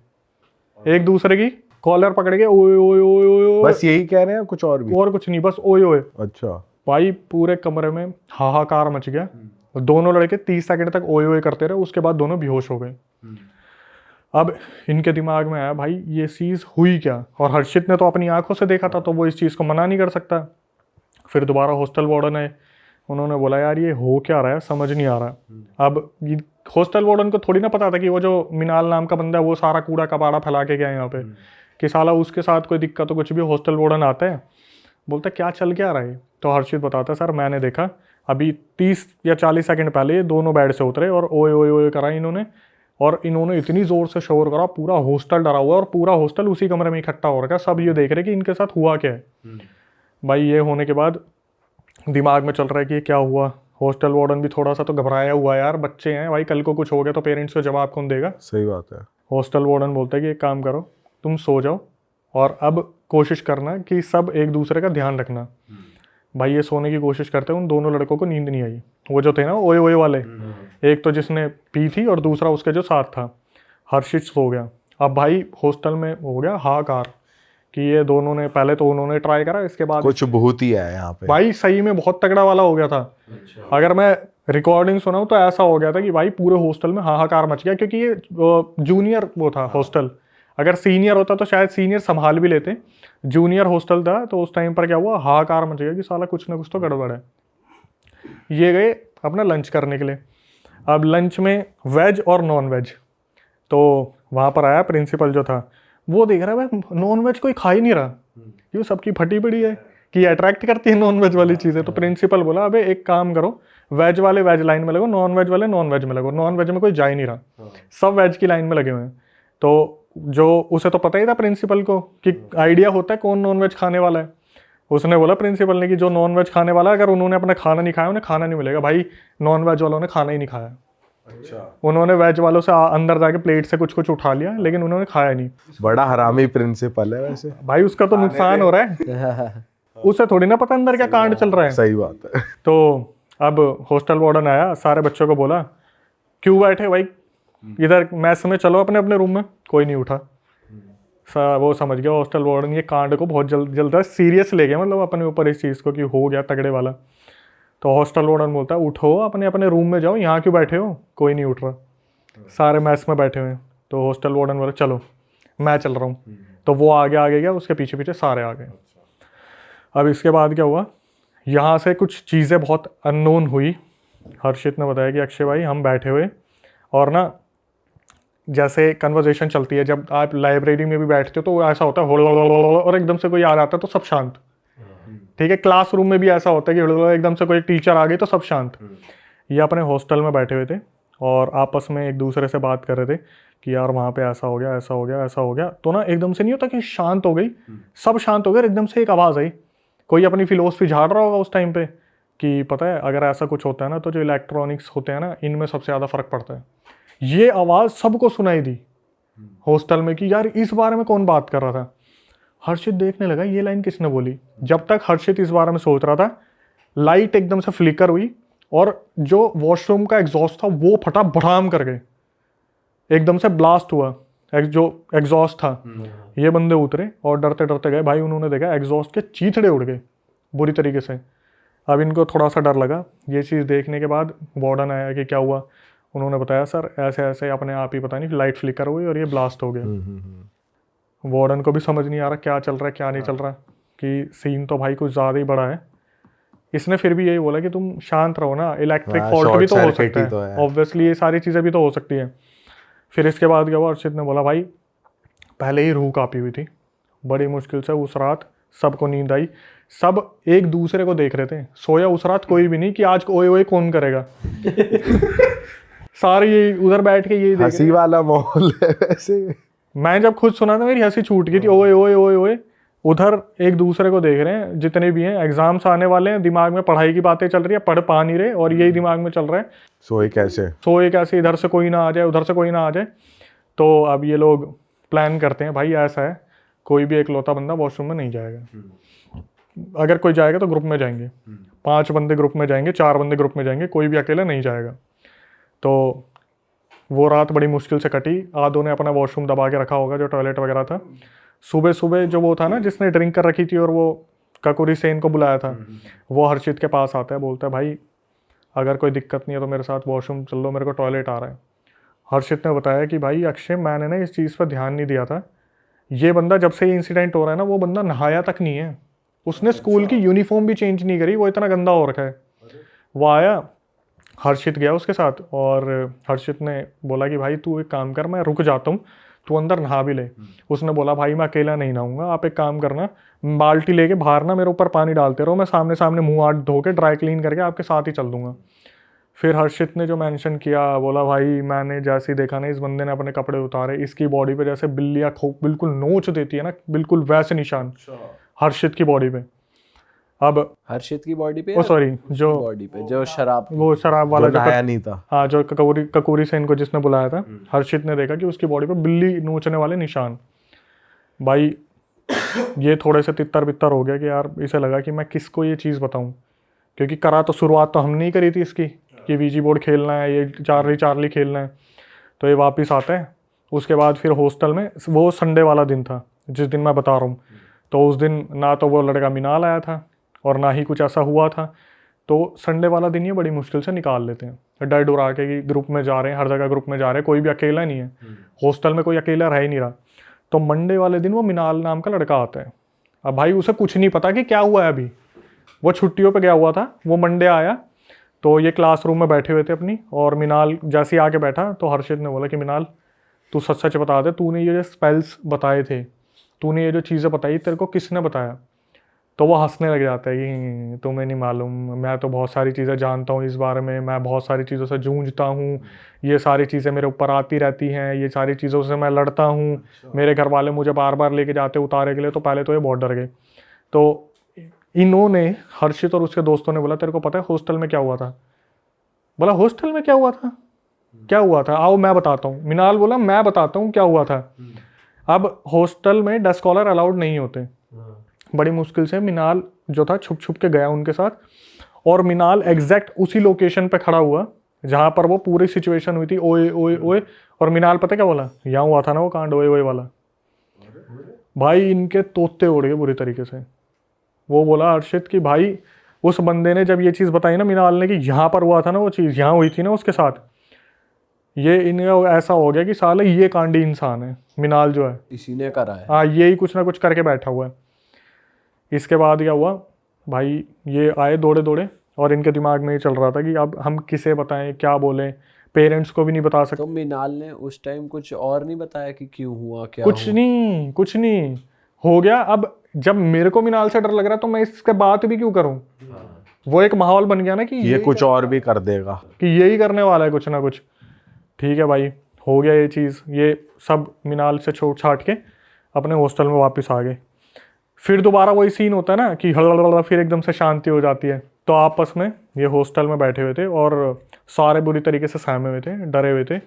एक दूसरे की कॉलर पकड़ के ओए ओए ओए ओए ओए, बस यही कह रहे हैं, कुछ और भी? और कुछ नहीं, बस ओए ओए। अच्छा। भाई पूरे कमरे में हाहाकार मच गया। दोनों लड़के 30 सेकंड तक ओए ओए करते रहे, उसके बाद दोनों बेहोश हो गए। अब इनके दिमाग में आया भाई ये चीज़ हुई क्या, और हर्षित ने तो अपनी आंखों से देखा था तो वो इस चीज़ को मना नहीं कर सकता। फिर दोबारा हॉस्टल वार्डन आए, उन्होंने बोला यार ये हो क्या रहा है, समझ नहीं आ रहा। अब हॉस्टल वार्डन को थोड़ी ना पता था कि वो जो मिनाल नाम का बंदा है वो सारा कूड़ा कबाड़ा फैला के गया यहाँ पे, कि साला उसके साथ कोई दिक्कत तो कुछ भी। हॉस्टल वार्डन आता है, बोलता क्या चल क्या रहा है। तो हर्षित बताता सर मैंने देखा अभी 30 या 40 सेकंड पहले ये दोनों बेड से उतरे और ओए ओए ओए करा इन्होंने, और इन्होंने इतनी ज़ोर से शोर करा पूरा हॉस्टल डरा हुआ, और पूरा हॉस्टल उसी कमरे में इकट्ठा हो रखा है। सब ये देख रहे कि इनके साथ हुआ क्या है। भाई ये होने के बाद दिमाग में चल रहा है कि ये क्या हुआ। हॉस्टल वार्डन भी थोड़ा सा तो घबराया हुआ है, यार बच्चे हैं भाई, कल को कुछ हो गया तो पेरेंट्स को जवाब कौन देगा। सही बात है। हॉस्टल वार्डन बोलता है कि एक काम करो तुम सो जाओ और अब कोशिश करना कि सब एक दूसरे का ध्यान रखना। भाई ये सोने की कोशिश करते हैं, उन दोनों लड़कों को नींद नहीं आई। वो जो थे ना ओए ओए वाले, एक तो जिसने पी थी और दूसरा उसके जो साथ था। हर्षित सो गया। अब भाई हॉस्टल में हो गया हाहाकार कि ये दोनों ने, पहले तो उन्होंने ट्राई करा, इसके बाद कुछ बहुत ही है यहाँ पे भाई सही में बहुत तगड़ा वाला हो गया था। अगर मैं रिकॉर्डिंग सुनाऊं तो ऐसा हो गया था कि भाई पूरे हॉस्टल में हाहाकार मच गया, क्योंकि ये जूनियर वो था हॉस्टल। अगर सीनियर होता तो शायद सीनियर संभाल भी लेते, जूनियर हॉस्टल था। तो उस टाइम पर क्या हुआ, हाहाकार मच गया कि साला कुछ ना कुछ तो गड़बड़ है। ये गए अपना लंच करने के लिए। अब लंच में वेज और नॉन वेज, तो वहाँ पर आया प्रिंसिपल जो था, वो देख रहा है भाई नॉन वेज कोई खा ही नहीं रहा, क्यों सबकी फटी पड़ी है कि अट्रैक्ट करती है नॉन वेज वाली चीज़ें। तो प्रिंसिपल बोला अबे एक काम करो, वेज वाले वेज लाइन में लगो, नॉन वेज वाले नॉन वेज में लगो। नॉन वेज में कोई जा ही नहीं रहा, सब वेज की लाइन में लगे हुए हैं। तो जो उसे तो पता ही था प्रिंसिपल को कि आइडिया होता है कौन नॉन वेज खाने वाला है। उसने बोला प्रिंसिपल ने कि जो नॉन वेज खाने वाला है, अगर उन्होंने अपना खाना नहीं खाया उन्हें खाना नहीं मिलेगा। भाई नॉन वेज वालों ने खाना ही नहीं खाया। अच्छा। उन्होंने वेज वालों से अंदर जाके प्लेट से कुछ कुछ उठा लिया, लेकिन उन्होंने खाया नहीं। बड़ा हरामी प्रिंसिपल है वैसे। भाई उसका तो नुकसान हो रहा है, उसे थोड़ी ना पता अंदर क्या कांड चल रहा है। सही बात है। तो अब हॉस्टल वार्डन आया, सारे बच्चों को बोला क्यों बैठे भाई इधर मैस में, चलो अपने अपने रूम में। कोई नहीं उठा। वो समझ गया हॉस्टल वार्डन ये कांड को बहुत जल्द सीरियस ले गया, मतलब अपने ऊपर इस चीज़ को कि हो गया तगड़े वाला। तो हॉस्टल वार्डन बोलता है उठो अपने अपने रूम में जाओ, यहाँ क्यों बैठे हो? कोई नहीं उठ रहा, सारे मैस में बैठे हुए हैं। तो हॉस्टल वार्डन बोला चलो मैं चल रहा हूँ। तो वो आगे गया, उसके पीछे पीछे सारे आ गए। अब इसके बाद क्या हुआ, यहाँ से कुछ चीज़ें बहुत अननोन हुई। हर्षित ने बताया कि अक्षय भाई हम बैठे हुए और ना जैसे कन्वर्सेशन चलती है, जब आप लाइब्रेरी में भी बैठते हो तो ऐसा होता है और एकदम से कोई आ जाता है तो सब शांत, ठीक है। क्लासरूम में भी ऐसा होता है कि एकदम से कोई टीचर आ गई तो सब शांत। ये अपने हॉस्टल में बैठे हुए थे और आपस में एक दूसरे से बात कर रहे थे कि यार वहाँ पे ऐसा हो गया, ऐसा हो गया, ऐसा हो गया। तो ना एकदम से नहीं होता कि शांत हो गई, सब शांत हो गए, एकदम से एक आवाज़ आई। कोई अपनी फिलोसफी झाड़ रहा होगा उस टाइम पे कि पता है अगर ऐसा कुछ होता है ना तो जो इलेक्ट्रॉनिक्स होते हैं ना इनमें सबसे ज़्यादा फ़र्क पड़ता है। ये आवाज़ सबको सुनाई दी हॉस्टल में कि यार इस बारे में कौन बात कर रहा था। हर्षित देखने लगा ये लाइन किसने बोली। जब तक हर्षित इस बारे में सोच रहा था, लाइट एकदम से फ्लिकर हुई और जो वॉशरूम का एग्जॉस्ट था वो फटा भड़ाम करके, एकदम से ब्लास्ट हुआ। जो एग्जॉस्ट था, ये बंदे उतरे और डरते डरते गए। भाई उन्होंने देखा एग्जॉस्ट के चीथड़े उड़ गए बुरी तरीके से। अब इनको थोड़ा सा डर लगा। ये चीज़ देखने के बाद वार्डन आया कि क्या हुआ। उन्होंने बताया सर ऐसे ऐसे अपने आप ही पता नहीं लाइट फ्लिकर हुई और ये ब्लास्ट हो गया। वार्डन को भी समझ नहीं आ रहा क्या चल रहा है क्या नहीं चल रहा, कि सीन तो भाई कुछ ज़्यादा ही बड़ा है। इसने फिर भी यही बोला कि तुम शांत रहो ना, इलेक्ट्रिक फॉल्ट भी तो हो सकता है, ऑब्वियसली ये सारी चीज़ें भी तो हो सकती हैं। फिर इसके बाद क्या हुआ, अर्षित ने बोला भाई पहले ही रूह काँपी हुई थी, बड़ी मुश्किल से उस रात सबको नींद आई। सब एक दूसरे को देख रहे थे, सोया उस रात कोई भी नहीं कि आज ओए ओए कौन करेगा। सारे ये उधर बैठ के यही हंसी वाला माहौल है वैसे। मैं जब खुद सुना था मेरी हंसी छूट गई थी। ओए ओए ओए ओए, उधर एक दूसरे को देख रहे हैं जितने भी हैं, एग्जाम्स आने वाले हैं, दिमाग में पढ़ाई की बातें चल रही है, पढ़ पा नहीं रहे और यही दिमाग में चल रहा है सोए कैसे, इधर से कोई ना आ जाए उधर से कोई ना आ जाए। तो अब ये लोग प्लान करते हैं भाई ऐसा है कोई भी एकलौता बंदा वॉशरूम में नहीं जाएगा, अगर कोई जाएगा तो ग्रुप में जाएंगे, 5 बंदे ग्रुप में जाएंगे, 4 बंदे ग्रुप में जाएंगे, कोई भी अकेला नहीं जाएगा। तो वो रात बड़ी मुश्किल से कटी। आदो ने अपना वॉशरूम दबा के रखा होगा जो टॉयलेट वगैरह था। सुबह सुबह जो वो था ना जिसने ड्रिंक कर रखी थी और वो ककुरी सेन को बुलाया था, वो हर्षित के पास आता है, बोलता है भाई अगर कोई दिक्कत नहीं है तो मेरे साथ वॉशरूम चल लो, मेरे को टॉयलेट आ रहा है। हर्षित ने बताया कि भाई अक्षय मैंने ना इस चीज़ पर ध्यान नहीं दिया था, ये बंदा जब से ये इंसिडेंट हो रहा है ना वो बंदा नहाया तक नहीं है, उसने स्कूल की यूनिफॉर्म भी चेंज नहीं करी, वो इतना गंदा हो रखा है। वो आया, हर्षित गया उसके साथ और हर्षित ने बोला कि भाई तू एक काम कर, मैं रुक जाता हूँ, तू अंदर नहा भी ले। उसने बोला भाई मैं अकेला नहीं नहाऊंगा, आप एक काम करना बाल्टी लेके बाहर ना मेरे ऊपर पानी डालते रहो, मैं सामने सामने मुंह हाथ धो के ड्राई क्लीन करके आपके साथ ही चल दूंगा। फिर हर्षित ने जो मेंशन किया, बोला भाई मैंने जैसे ही देखा ना इस बंदे ने अपने कपड़े उतारे, इसकी बॉडी पे जैसे बिल्लियाँ बिल्कुल नोच देती है ना, बिल्कुल वैसे निशान हर्षित की बॉडी पे। अब हर्षित की बॉडी पे, सॉरी जो बॉडी पे जो शराब, वो शराब वाला जो नहाया नहीं था, हाँ जो ककूरी सेन को जिसने बुलाया था, हर्षित ने देखा कि उसकी बॉडी पे बिल्ली नोचने वाले निशान। भाई ये थोड़े से तितर बितर हो गया कि यार इसे लगा कि मैं किसको ये चीज़ बताऊं, क्योंकि करा तो शुरुआत तो हमने ही करी थी इसकी कि वीजी बोर्ड खेलना है, ये चार्ली खेलना है। तो ये वापस आता है। उसके बाद फिर हॉस्टल में, वो संडे वाला दिन था जिस दिन मैं बता रहा हूँ, तो उस दिन ना तो वो लड़का मिनाल आया था और ना ही कुछ ऐसा हुआ था। तो संडे वाला दिन ये बड़ी मुश्किल से निकाल लेते हैं, डर डुरा के कि ग्रुप में जा रहे हैं, हर जगह ग्रुप में जा रहे हैं, कोई भी अकेला नहीं है, हॉस्टल में कोई अकेला रह ही नहीं रहा। तो मंडे वाले दिन वो मिनाल नाम का लड़का आता है। अब भाई उसे कुछ नहीं पता कि क्या हुआ है, अभी वो छुट्टियों पे गया हुआ था, वो मंडे आया। तो ये क्लासरूम में बैठे हुए थे अपनी, और मिनाल जैसे ही आके बैठा तो हर्षित ने बोला कि मिनाल तू सच सच बता दे, तूने ये जो स्पेल्स बताए थे, तूने ये जो चीज़ें बताई, तेरे को किसने बताया? तो वो हंसने लग जाता है कि तुम्हें नहीं मालूम, मैं तो बहुत सारी चीज़ें जानता हूँ इस बारे में, मैं बहुत सारी चीज़ों से जूझता हूँ, ये सारी चीज़ें मेरे ऊपर आती रहती हैं, ये सारी चीज़ों से मैं लड़ता हूँ, मेरे घर वाले मुझे बार बार लेके जाते उतारे के लिए, तो पहले तो ये बहुत डर गए। तो इन्होंने, हर्षित और उसके दोस्तों ने बोला तेरे को पता है हॉस्टल में क्या हुआ था? बोला हॉस्टल में क्या हुआ था? क्या हुआ था? आओ मैं बताता हूँ। मिनाल बोला मैं बताता हूँ क्या हुआ था। अब हॉस्टल में डेस्क स्कॉलर अलाउड नहीं होते। बड़ी मुश्किल से मिनाल जो था छुप छुप के गया उनके साथ, और मिनाल एग्जैक्ट उसी लोकेशन पे खड़ा हुआ जहाँ पर वो पूरी सिचुएशन हुई थी, ओए ओए ओए। और मिनाल पता क्या बोला, यहाँ हुआ था ना वो कांड ओए ओए वाला। भाई इनके तोते उड़ गए बुरी तरीके से। वो बोला हर्षित कि भाई उस बंदे ने जब ये चीज़ बताई ना मिनाल ने कि यहाँ पर हुआ था ना वो चीज़, यहाँ हुई थी ना उसके साथ, ये इनका ऐसा हो गया कि साले ये कांडी इंसान है मिनाल जो है, इसी ने करा है। हाँ यही कुछ ना कुछ करके बैठा हुआ है। इसके बाद क्या हुआ भाई, ये आए दौड़े दौड़े और इनके दिमाग में ये चल रहा था कि अब हम किसे बताएं, क्या बोलें, पेरेंट्स को भी नहीं बता सकते। तो मिनाल ने उस टाइम कुछ और नहीं बताया कि क्यों हुआ, क्या कुछ हुआ? नहीं, कुछ नहीं हो गया। अब जब मेरे को मिनाल से डर लग रहा है तो मैं इसके बात भी क्यों करूं। वो एक माहौल बन गया ना कि ये कुछ और भी कर देगा। कि यही करने वाला है कुछ ना कुछ। ठीक है भाई, हो गया ये चीज़, ये सब मिनाल से छोड़ छाट के अपने हॉस्टल में वापस आ गए। फिर दोबारा वही सीन होता है ना कि हड़बड़, फिर एकदम से शांति हो जाती है। तो आपस में ये हॉस्टल में बैठे हुए थे और सारे बुरी तरीके से सहमे हुए थे, डरे हुए थे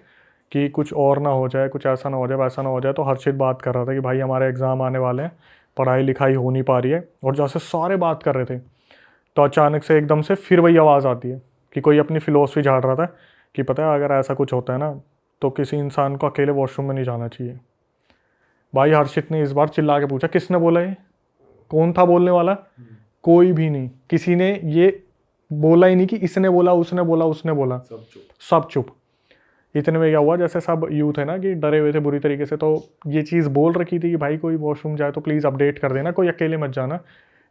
कि कुछ और ना हो जाए, कुछ ऐसा ना हो जाए, वैसा ना हो जाए। तो हर्षित बात कर रहा था कि भाई हमारे एग्ज़ाम आने वाले हैं, पढ़ाई लिखाई हो नहीं पा रही है, और जैसे सारे बात कर रहे थे तो अचानक से एकदम से फिर वही आवाज़ आती है कि कोई अपनी फ़िलॉसफी झाड़ रहा था कि पता है अगर ऐसा कुछ होता है ना तो किसी इंसान को अकेले वॉशरूम में नहीं जाना चाहिए। भाई हर्षित ने इस बार चिल्ला के पूछा किसने बोला ये, कौन था बोलने वाला? कोई भी नहीं, किसी ने ये बोला ही नहीं कि इसने बोला, उसने बोला, उसने बोला, सब चुप। इतने में क्या हुआ, जैसे सब यूथ है ना कि डरे हुए थे बुरी तरीके से, तो ये चीज़ बोल रखी थी कि भाई कोई वॉशरूम जाए तो प्लीज़ अपडेट कर देना, कोई अकेले मत जाना।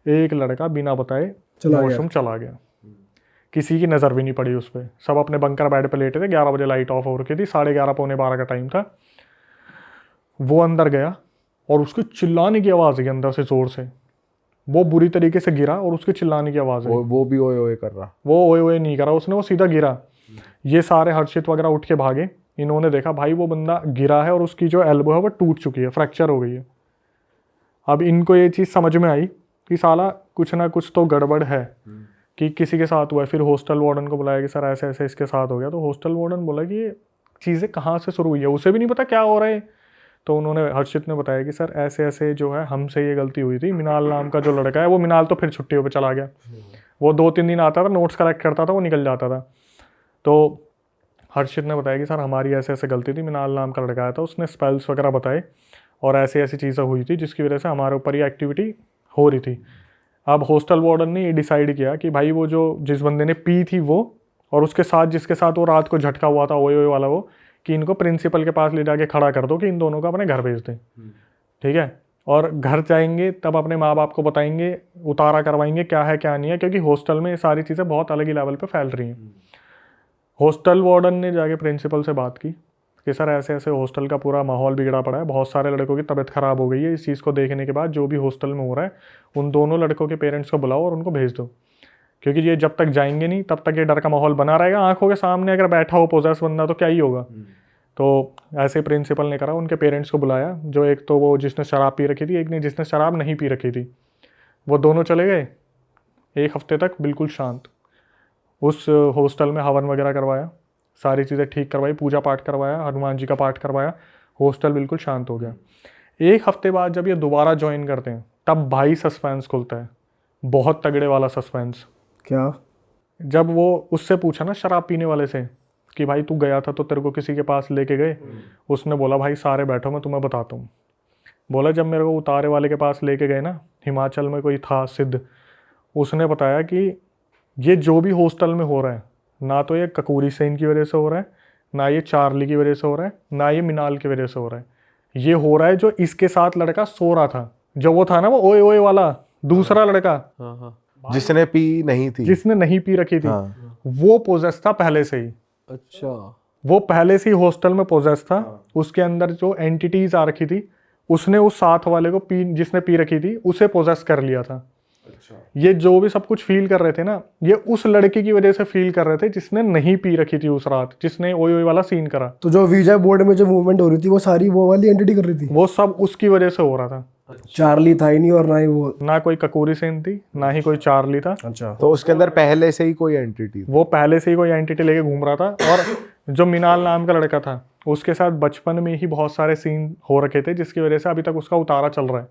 एक लड़का बिना बताए वॉशरूम चला गया, किसी की नज़र भी नहीं पड़ी उस पर। सब अपने बंकर बेड पे लेटे थे, 11 बजे लाइट ऑफ हो रखी थी, 11:30 पौने 12 का टाइम था। वो अंदर गया और उसके चिल्लाने की आवाज़ आई अंदर से ज़ोर से। वो बुरी तरीके से गिरा और उसके चिल्लाने की आवाज़ आई। वो भी ओए ओए कर रहा। वो ओए ओए नहीं करा उसने, वो सीधा गिरा। ये सारे हर्षित वगैरह उठ के भागे। इन्होंने देखा भाई वो बंदा गिरा है और उसकी जो एल्बो है वो टूट चुकी है, फ्रैक्चर हो गई है। अब इनको ये चीज़ समझ में आई कि साला कुछ ना कुछ तो गड़बड़ है, कि किसी के साथ हुआ है। फिर हॉस्टल वार्डन को बुलाया कि सर ऐसे ऐसे इसके साथ हो गया। तो हॉस्टल वार्डन बोला कि ये चीज़ें कहाँ से शुरू हुई है, उसे भी नहीं पता क्या हो रहा है। तो उन्होंने हर्षित ने बताया कि सर ऐसे ऐसे जो है हमसे ये गलती हुई थी। मिनाल नाम का जो लड़का है, वो मिनाल तो फिर छुट्टियों पे चला गया, वो 2-3 दिन आता था, नोट्स कलेक्ट करता था, वो निकल जाता था। तो हर्षित ने बताया कि सर हमारी ऐसे ऐसे गलती थी, मिनाल नाम का लड़का आया था, उसने स्पेल्स वगैरह बताए और ऐसी ऐसी चीज़ें हुई थी जिसकी वजह से हमारे ऊपर ये एक्टिविटी हो रही थी। अब हॉस्टल वार्डन ने ये डिसाइड किया कि भाई वो जो जिस बंदे ने पी थी वो, और उसके साथ जिसके साथ वो रात को झटका हुआ था ओए ओए वाला, वो कि इनको प्रिंसिपल के पास ले जाके खड़ा कर दो कि इन दोनों को अपने घर भेज दें। ठीक है, और घर जाएंगे तब अपने माँ बाप को बताएंगे, उतारा करवाएंगे क्या है क्या नहीं है, क्योंकि हॉस्टल में ये सारी चीज़ें बहुत अलग ही लेवल पे फैल रही हैं। हॉस्टल वार्डन ने जाके प्रिंसिपल से बात की कि सर ऐसे ऐसे हॉस्टल का पूरा माहौल बिगड़ा पड़ा है, बहुत सारे लड़कों की तबीयत ख़राब हो गई है। इस चीज़ को देखने के बाद जो भी हॉस्टल में हो रहा है उन दोनों लड़कों के पेरेंट्स को बुलाओ और उनको भेज दो, क्योंकि ये जब तक जाएंगे नहीं तब तक ये डर का माहौल बना रहेगा। आंखों के सामने अगर बैठा हो पोजेस बंदा तो क्या ही होगा। तो ऐसे प्रिंसिपल ने करा, उनके पेरेंट्स को बुलाया, जो एक तो वो जिसने शराब पी रखी थी, एक ने जिसने शराब नहीं पी रखी थी। वो दोनों चले गए 1 हफ्ते तक बिल्कुल शांत। उस हॉस्टल में हवन वगैरह करवाया, सारी चीज़ें ठीक करवाई, पूजा पाठ करवाया, हनुमान जी का पाठ करवाया, हॉस्टल बिल्कुल शांत हो गया। 1 हफ्ते बाद जब ये दोबारा ज्वाइन करते हैं तब भाई सस्पेंस खुलता है, बहुत तगड़े वाला सस्पेंस। क्या? जब वो उससे पूछा ना शराब पीने वाले से कि भाई तू गया था तो तेरे को किसी के पास लेके गए, उसने बोला भाई सारे बैठो मैं तुम्हें बताता हूँ। बोला जब मेरे को उतारे वाले के पास लेके गए ना, हिमाचल में कोई था सिद्ध, उसने बताया कि ये जो भी हॉस्टल में हो रहा है ना तो ये कपूरी सेन की वजह से हो रहा है, ना ये चार्ली की वजह से हो रहा है, ना ये मिनाल की वजह से हो रहा है। ये हो रहा है जो इसके साथ लड़का सो रहा था, जो वो था ना वो ओए ओए वाला दूसरा लड़का, जिसने पी नहीं थी, जिसने नहीं पी रखी थी, हाँ। वो पोजेस था पहले से ही। अच्छा, वो पहले से ही हॉस्टल में पोजेस था। उसके अंदर जो एंटिटीज आ रखी थी उसने उस साथ वाले को जिसने पी रखी थी उसे पोजेस कर लिया था। ये जो भी सब कुछ फील कर रहे थे ना, ये उस लड़की की वजह से फील कर रहे थे जिसने नहीं पी रखी थी उस रात, जिसने ओए ओए वाला सीन करा। तो जो वीजा बोर्ड में जो मूवमेंट हो रही थी वो सारी वो वाली एंटिटी कर रही थी? वो सब उसकी वजह से हो रहा था। चार्ली था ही नहीं और ना ही वो, ना कोई कपूरी सेन थी, ना ही कोई चार्ली था। अच्छा, तो उसके अंदर पहले से ही कोई एंटिटी थी। वो पहले से ही कोई एंटिटी लेके घूम रहा था। और जो मिनाल नाम का लड़का था उसके साथ बचपन में ही बहुत सारे सीन हो रखे थे जिसकी वजह से अभी तक उसका उतारा चल रहा है।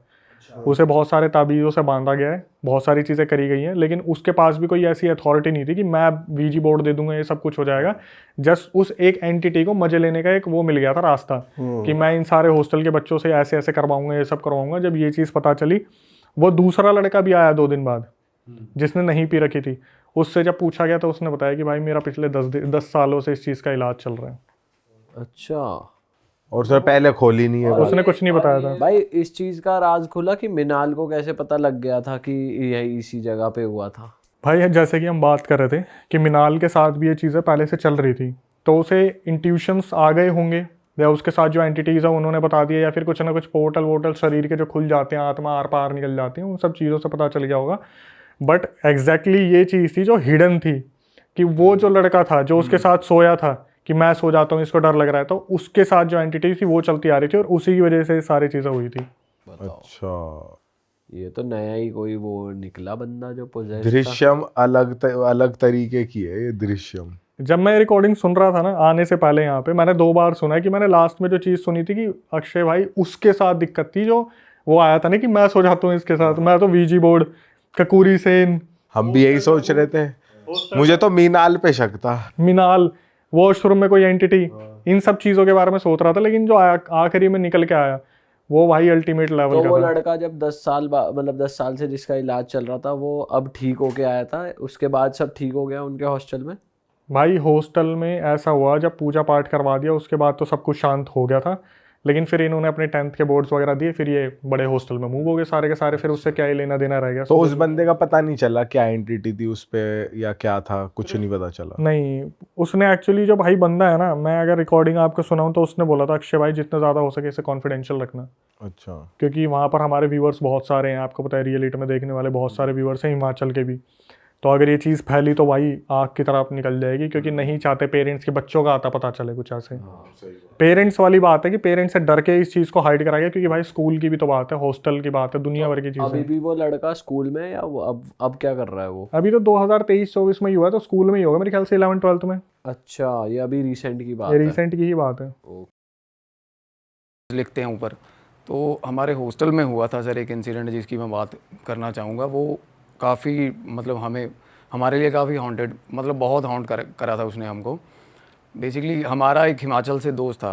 उसे बहुत सारे ताबीज़ों से बांधा गया है, बहुत सारी चीज़ें करी गई हैं, लेकिन उसके पास भी कोई ऐसी अथॉरिटी नहीं थी कि मैं वीजी बोर्ड दे दूंगा ये सब कुछ हो जाएगा। जस्ट उस एक एंटिटी को मजे लेने का एक वो मिल गया था रास्ता कि मैं इन सारे हॉस्टल के बच्चों से ऐसे ऐसे करवाऊंगा, ये सब करवाऊंगा। जब ये चीज़ पता चली, वो दूसरा लड़का भी आया 2 दिन बाद जिसने नहीं पी रखी थी। उससे जब पूछा गया तो उसने बताया कि भाई मेरा पिछले 10 सालों से इस चीज़ का इलाज चल रहा है। अच्छा, और सर पहले खोली नहीं है बात। उसने कुछ नहीं बताया था। भाई इस चीज का राज खुला कि मिनाल को कैसे पता लग गया था कि यही इसी जगह पे हुआ था? भाई जैसे कि हम बात कर रहे थे कि मिनाल के साथ भी ये चीज़ें पहले से चल रही थी, तो उसे इंट्यूशंस आ गए होंगे या उसके साथ जो एंटिटीज़ है उन्होंने बता दिया, या फिर कुछ ना कुछ पोर्टल वोटल शरीर के जो खुल जाते हैं, आत्मा आर पार निकल जाती है, उन सब चीज़ों से पता चल गया होगा। बट एग्जैक्टली ये चीज़ थी जो हिडन थी कि वो जो लड़का था जो उसके साथ सोया था कि मैं सो जाता हूँ इसको डर लग रहा है, तो उसके साथ जो एंटिटी थी वो चलती आ रही थी और उसी की वजह से सारी चीज़ें हुई थी। अच्छा, ये तो नया ही कोई वो निकला बंदा जो पोजेस था। दृश्यम अलग तरीके की है ये दृश्यम। जब मैं रिकॉर्डिंग सुन रहा था ना आने से पहले, यहाँ पे मैंने 2 बार सुना है कि मैंने लास्ट में जो चीज़ सुनी थी कि अक्षय भाई उसके साथ दिक्कत थी, जो वो आया था ना कि मैं सो जाता हूँ इसके साथ, मैं तो वीजी बोर्ड कपूरी सेन हम भी यही सोच रहे थे, मुझे तो मीनाल पे शक था। मिनाल वॉशरूम में कोई एंटिटी, इन सब चीज़ों के बारे में सोच रहा था, लेकिन जो आखिरी में निकल के आया वो भाई अल्टीमेट तो लेवल वो का था। लड़का जब 10 साल मतलब 10 साल से जिसका इलाज चल रहा था वो अब ठीक होके आया था, उसके बाद सब ठीक हो गया उनके हॉस्टल में? भाई हॉस्टल में ऐसा हुआ जब पूजा पाठ करवा दिया उसके बाद तो सब कुछ शांत हो गया था, लेकिन फिर इन्होंने अपने 10th के बोर्ड्स वगैरह दिए, फिर ये बड़े हॉस्टल में मूव हो गए सारे के सारे, फिर उससे क्या ही लेना देना रह गया। तो उस बंदे का पता नहीं चला क्या एंटिटी थी उस पे या क्या था, कुछ नहीं पता चला। नहीं, उसने एक्चुअली जो भाई बंदा है ना, मैं अगर रिकॉर्डिंग आपको सुनाऊं तो उसने बोला था अक्षय भाई जितना ज़्यादा हो सके इसे कॉन्फिडेंशियल रखना, अच्छा, क्योंकि वहाँ पर हमारे व्यूअर्स बहुत सारे हैं, आपको पता है रियलिटी में देखने वाले बहुत सारे व्यूअर्स हैं हिमाचल के भी, तो अगर ये चीज़ फैली तो भाई आग की तरफ निकल जाएगी, क्योंकि नहीं चाहते पेरेंट्स के बच्चों का आता पता चले कुछ ऐसे। पेरेंट्स वाली बात है कि पेरेंट्स से डर के इस चीज़ को हाइड कराया, क्योंकि भाई स्कूल की भी तो बात है, हॉस्टल की बात है, दुनिया भर की अभी चीज़ें। भी वो लड़का स्कूल में है या वो अब क्या कर रहा है वो? अभी तो 2023-24 में ही हुआ है, तो स्कूल में ही होगा मेरे ख्याल से 11th-12th में। अच्छा, ये अभी रिसेंट की बात ये है। रिसेंट की ही बात है। लिखते हैं ऊपर। तो हमारे हॉस्टल में हुआ था सर एक इंसिडेंट जिसकी मैं बात करना चाहूँगा। वो काफ़ी मतलब हमारे लिए काफ़ी हॉन्टेड, मतलब बहुत हॉन्ट करा था उसने हमको। बेसिकली हमारा एक हिमाचल से दोस्त था